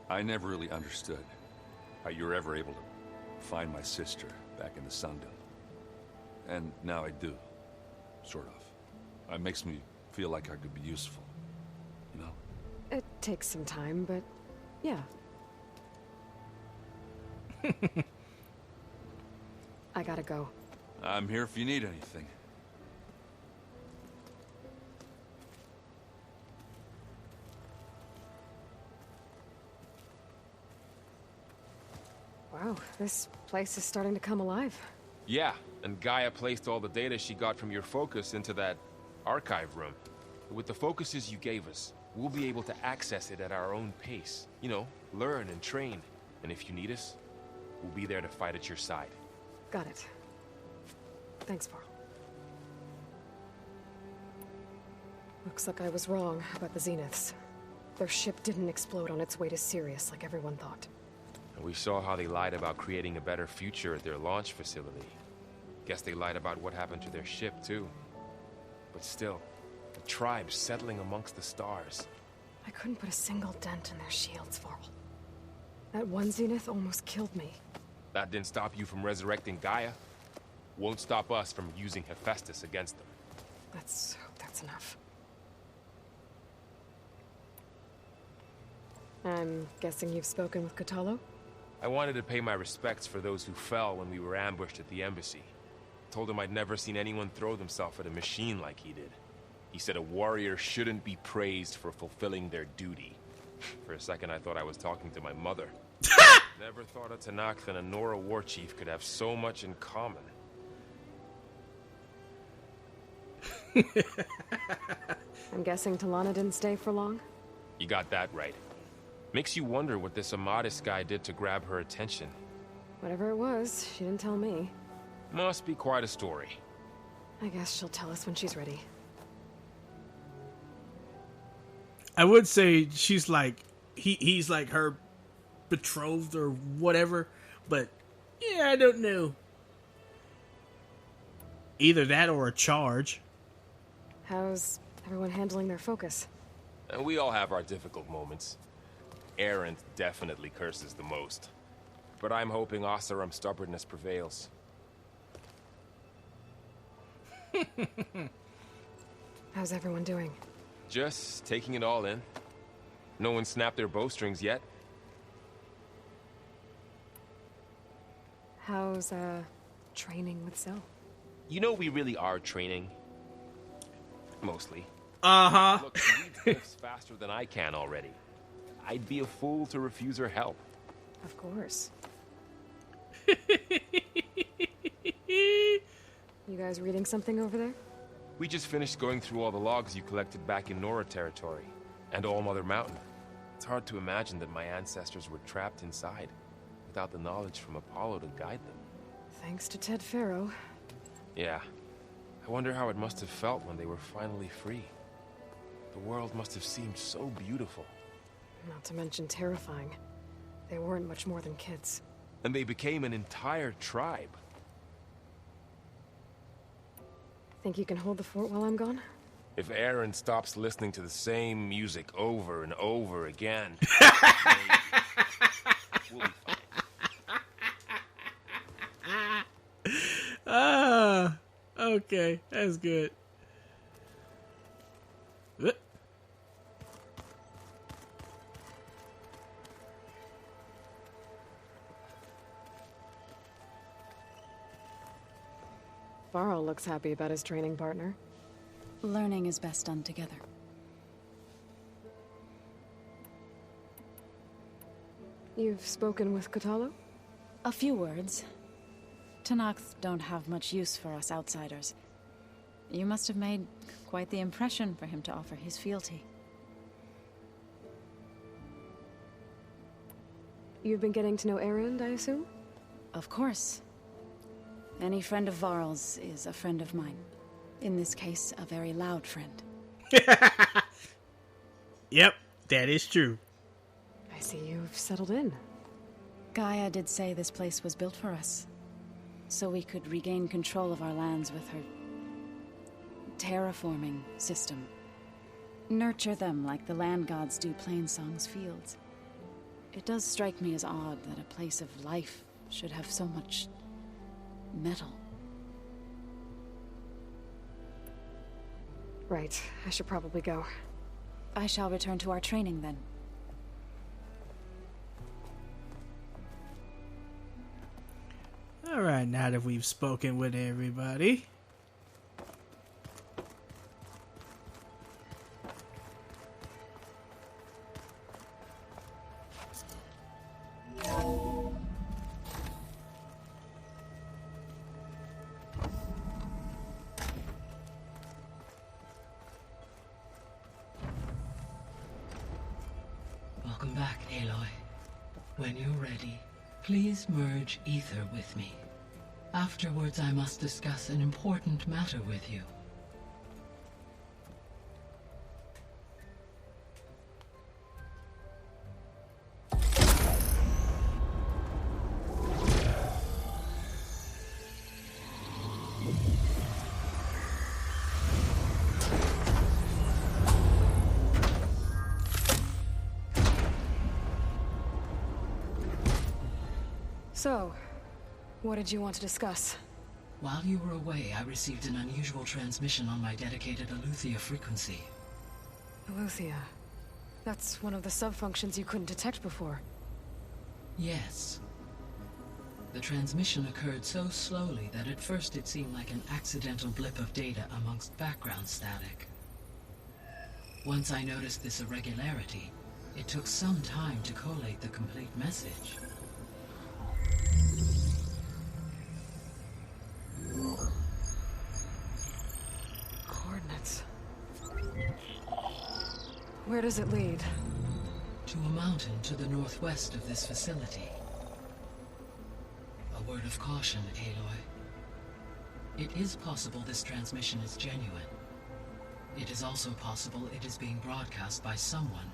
I never really understood how you were ever able to find my sister back in the Sundom. And now I do, sort of. It makes me feel like I could be useful, you know? It takes some time, but yeah. I gotta go. I'm here if you need anything. Wow, this place is starting to come alive. Yeah, and Gaia placed all the data she got from your focus into that archive room. With the focuses you gave us, we'll be able to access it at our own pace. You know, learn and train. And if you need us, we'll be there to fight at your side. Got it. Thanks, Varl. Looks like I was wrong about the Zeniths. Their ship didn't explode on its way to Sirius like everyone thought. And we saw how they lied about creating a better future at their launch facility. Guess they lied about what happened to their ship, too. But still, the tribe's settling amongst the stars. I couldn't put a single dent in their shields, Varl. That one Zenith almost killed me. That didn't stop you from resurrecting Gaia. Won't stop us from using Hephaestus against them. Let's hope that's enough. I'm guessing you've spoken with Kotallo? I wanted to pay my respects for those who fell when we were ambushed at the embassy. Told him I'd never seen anyone throw themselves at a machine like he did. He said a warrior shouldn't be praised for fulfilling their duty. For a second I thought I was talking to my mother. Never thought a Tanakh and a Nora war chief could have so much in common. I'm guessing Talana didn't stay for long? You got that right. Makes you wonder what this Amadis guy did to grab her attention. Whatever it was, she didn't tell me. Must be quite a story. I guess she'll tell us when she's ready. I would say she's like, he's like her betrothed or whatever, but yeah, I don't know. Either that or a charge. How's everyone handling their focus? And we all have our difficult moments. Errant definitely curses the most. But I'm hoping Oseram's stubbornness prevails. How's everyone doing? Just taking it all in. No one snapped their bowstrings yet. How's, training with Zoe? You know we really are training. Mostly. Uh-huh. Look, she leads cliffs faster than I can already. I'd be a fool to refuse her help. Of course. You guys reading something over there? We just finished going through all the logs you collected back in Nora territory, and All Mother Mountain. It's hard to imagine that my ancestors were trapped inside, without the knowledge from Apollo to guide them. Thanks to Ted Faro. Yeah. I wonder how it must have felt when they were finally free. The world must have seemed so beautiful. Not to mention terrifying. They weren't much more than kids. And they became an entire tribe. Think you can hold the fort while I'm gone? If Aaron stops listening to the same music over and over again... we'll be fine. Okay. That's good. Varl looks happy about his training partner. Learning is best done together. You've spoken with Kotallo? A few words. Tanakhs don't have much use for us outsiders. You must have made quite the impression for him to offer his fealty. You've been getting to know Erend, I assume? Of course. Any friend of Varl's is a friend of mine. In this case, a very loud friend. Yep, that is true. I see you've settled in. Gaia did say this place was built for us, so we could regain control of our lands with her terraforming system. Nurture them like the land gods do Plainsong's fields. It does strike me as odd that a place of life should have so much metal. Right, I should probably go. I shall return to our training then. Alright, now that we've spoken with everybody. Welcome back, Aloy. When you're ready, please merge ether with me. Afterwards, I must discuss an important matter with you. So, what did you want to discuss? While you were away, I received an unusual transmission on my dedicated Aletheia frequency. Aletheia. That's one of the sub-functions you couldn't detect before. Yes. The transmission occurred so slowly that at first it seemed like an accidental blip of data amongst background static. Once I noticed this irregularity, it took some time to collate the complete message. Coordinates. Where does it lead? To a mountain to the northwest of this facility. A word of caution, Aloy. It is possible this transmission is genuine. It is also possible it is being broadcast by someone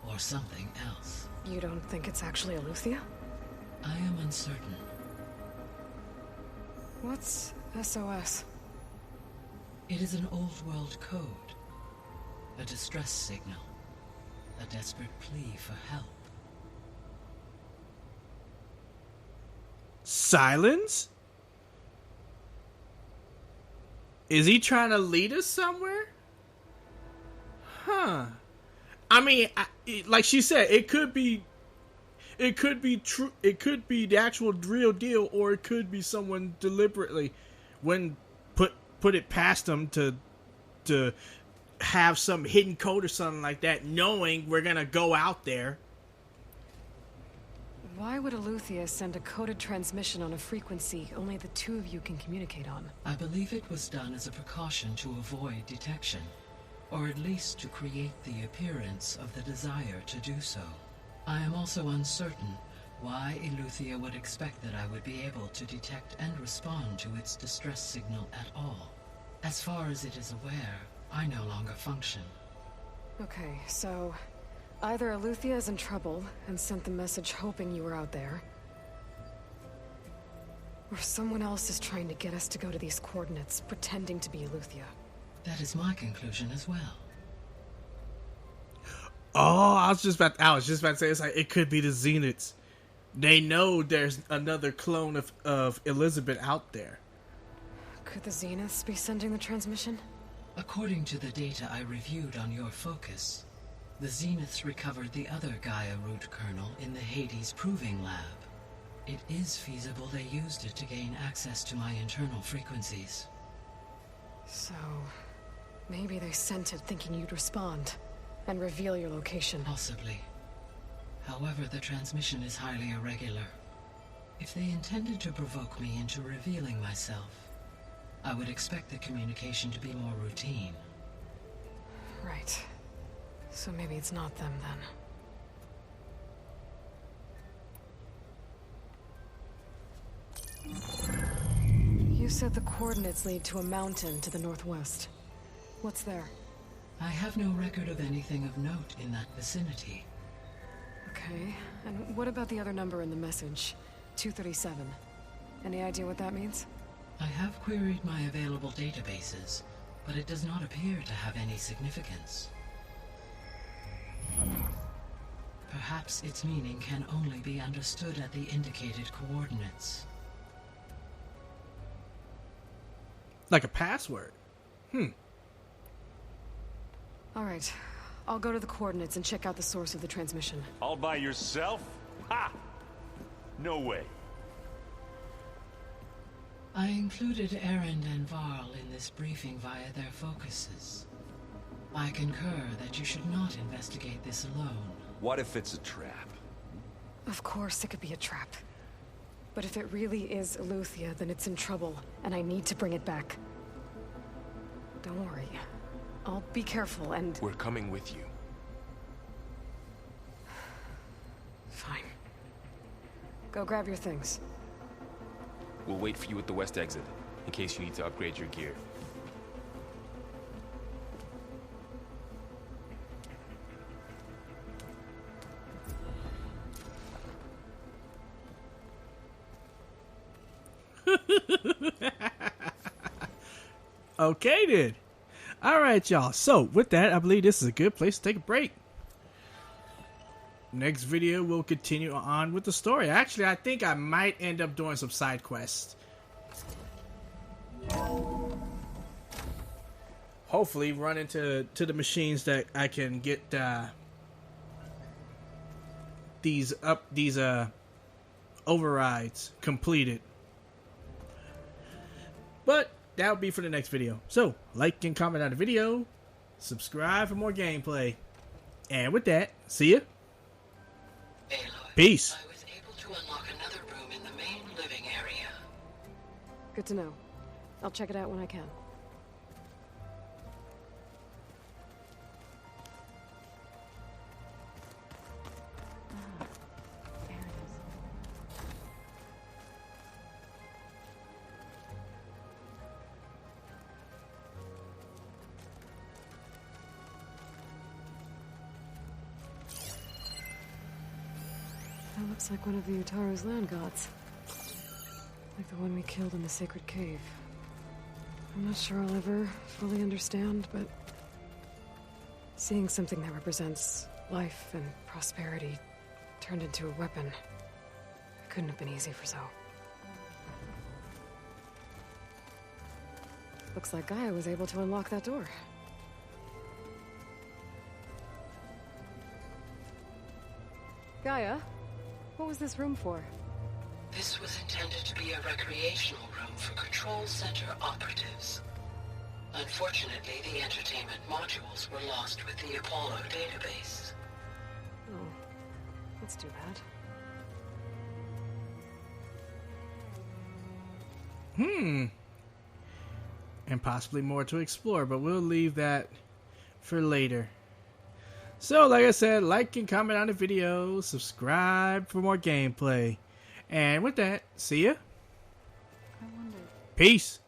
or something else. You don't think it's actually Aletheia? I am uncertain. What's SOS? It is an old-world code. A distress signal. A desperate plea for help. Silence? Is he trying to lead us somewhere? Huh. I mean, like she said, it could be true. It could be the actual real deal, or it could be someone deliberately put it past them to have some hidden code or something like that, knowing we're gonna go out there. Why would Aletheia send a coded transmission on a frequency only the two of you can communicate on? I believe it was done as a precaution to avoid detection, or at least to create the appearance of the desire to do so. I am also uncertain why Aletheia would expect that I would be able to detect and respond to its distress signal at all. As far as it is aware, I no longer function. Okay, so either Aletheia is in trouble and sent the message hoping you were out there, or someone else is trying to get us to go to these coordinates, pretending to be Aletheia. That is my conclusion as well. Oh, I was just about to say, it's like it could be the Zeniths. They know there's another clone of Elisabet out there. Could the Zeniths be sending the transmission? According to the data I reviewed on your focus, the Zeniths recovered the other Gaia root kernel in the Hades Proving Lab. It is feasible they used it to gain access to my internal frequencies. So, maybe they sent it thinking you'd respond and reveal your location. Possibly. However, the transmission is highly irregular. If they intended to provoke me into revealing myself, I would expect the communication to be more routine. Right. So maybe it's not them then. said the coordinates lead to a mountain to the northwest. What's there? I have no record of anything of note in that vicinity. Okay, and what about the other number in the message? 237. Any idea what that means? I have queried my available databases, but it does not appear to have any significance. Perhaps its meaning can only be understood at the indicated coordinates. Like a password. All right. I'll go to the coordinates and check out the source of the transmission. All by yourself? Ha! No way. I included Erend and Varl in this briefing via their focuses. I concur that you should not investigate this alone. What if it's a trap? Of course it could be a trap. But if it really is Eluthia, then it's in trouble, and I need to bring it back. Don't worry. I'll be careful and... We're coming with you. Fine. Go grab your things. We'll wait for you at the west exit, in case you need to upgrade your gear. Okay, then. All right, y'all. So, with that, I believe this is a good place to take a break. Next video, we'll continue on with the story. Actually, I think I might end up doing some side quests. Hopefully, run into the machines that I can get these overrides completed. But that'll be for the next video. So, like and comment on the video, subscribe for more gameplay, and with that, see ya. Aloy, Peace. I was able to unlock another room in the main living area. Good to know. I'll check it out when I can. That looks like one of the Utaru's land gods. Like the one we killed in the sacred cave. I'm not sure I'll ever fully understand, but seeing something that represents life and prosperity turned into a weapon, it couldn't have been easy for Zoe. Looks like Gaia was able to unlock that door. Gaia? What was this room for? This was intended to be a recreational room for Control Center operatives. Unfortunately, the entertainment modules were lost with the Apollo database. Oh, that's too bad. And possibly more to explore, but we'll leave that for later. So, like I said, like and comment on the video, subscribe for more gameplay. And with that, see ya. Peace.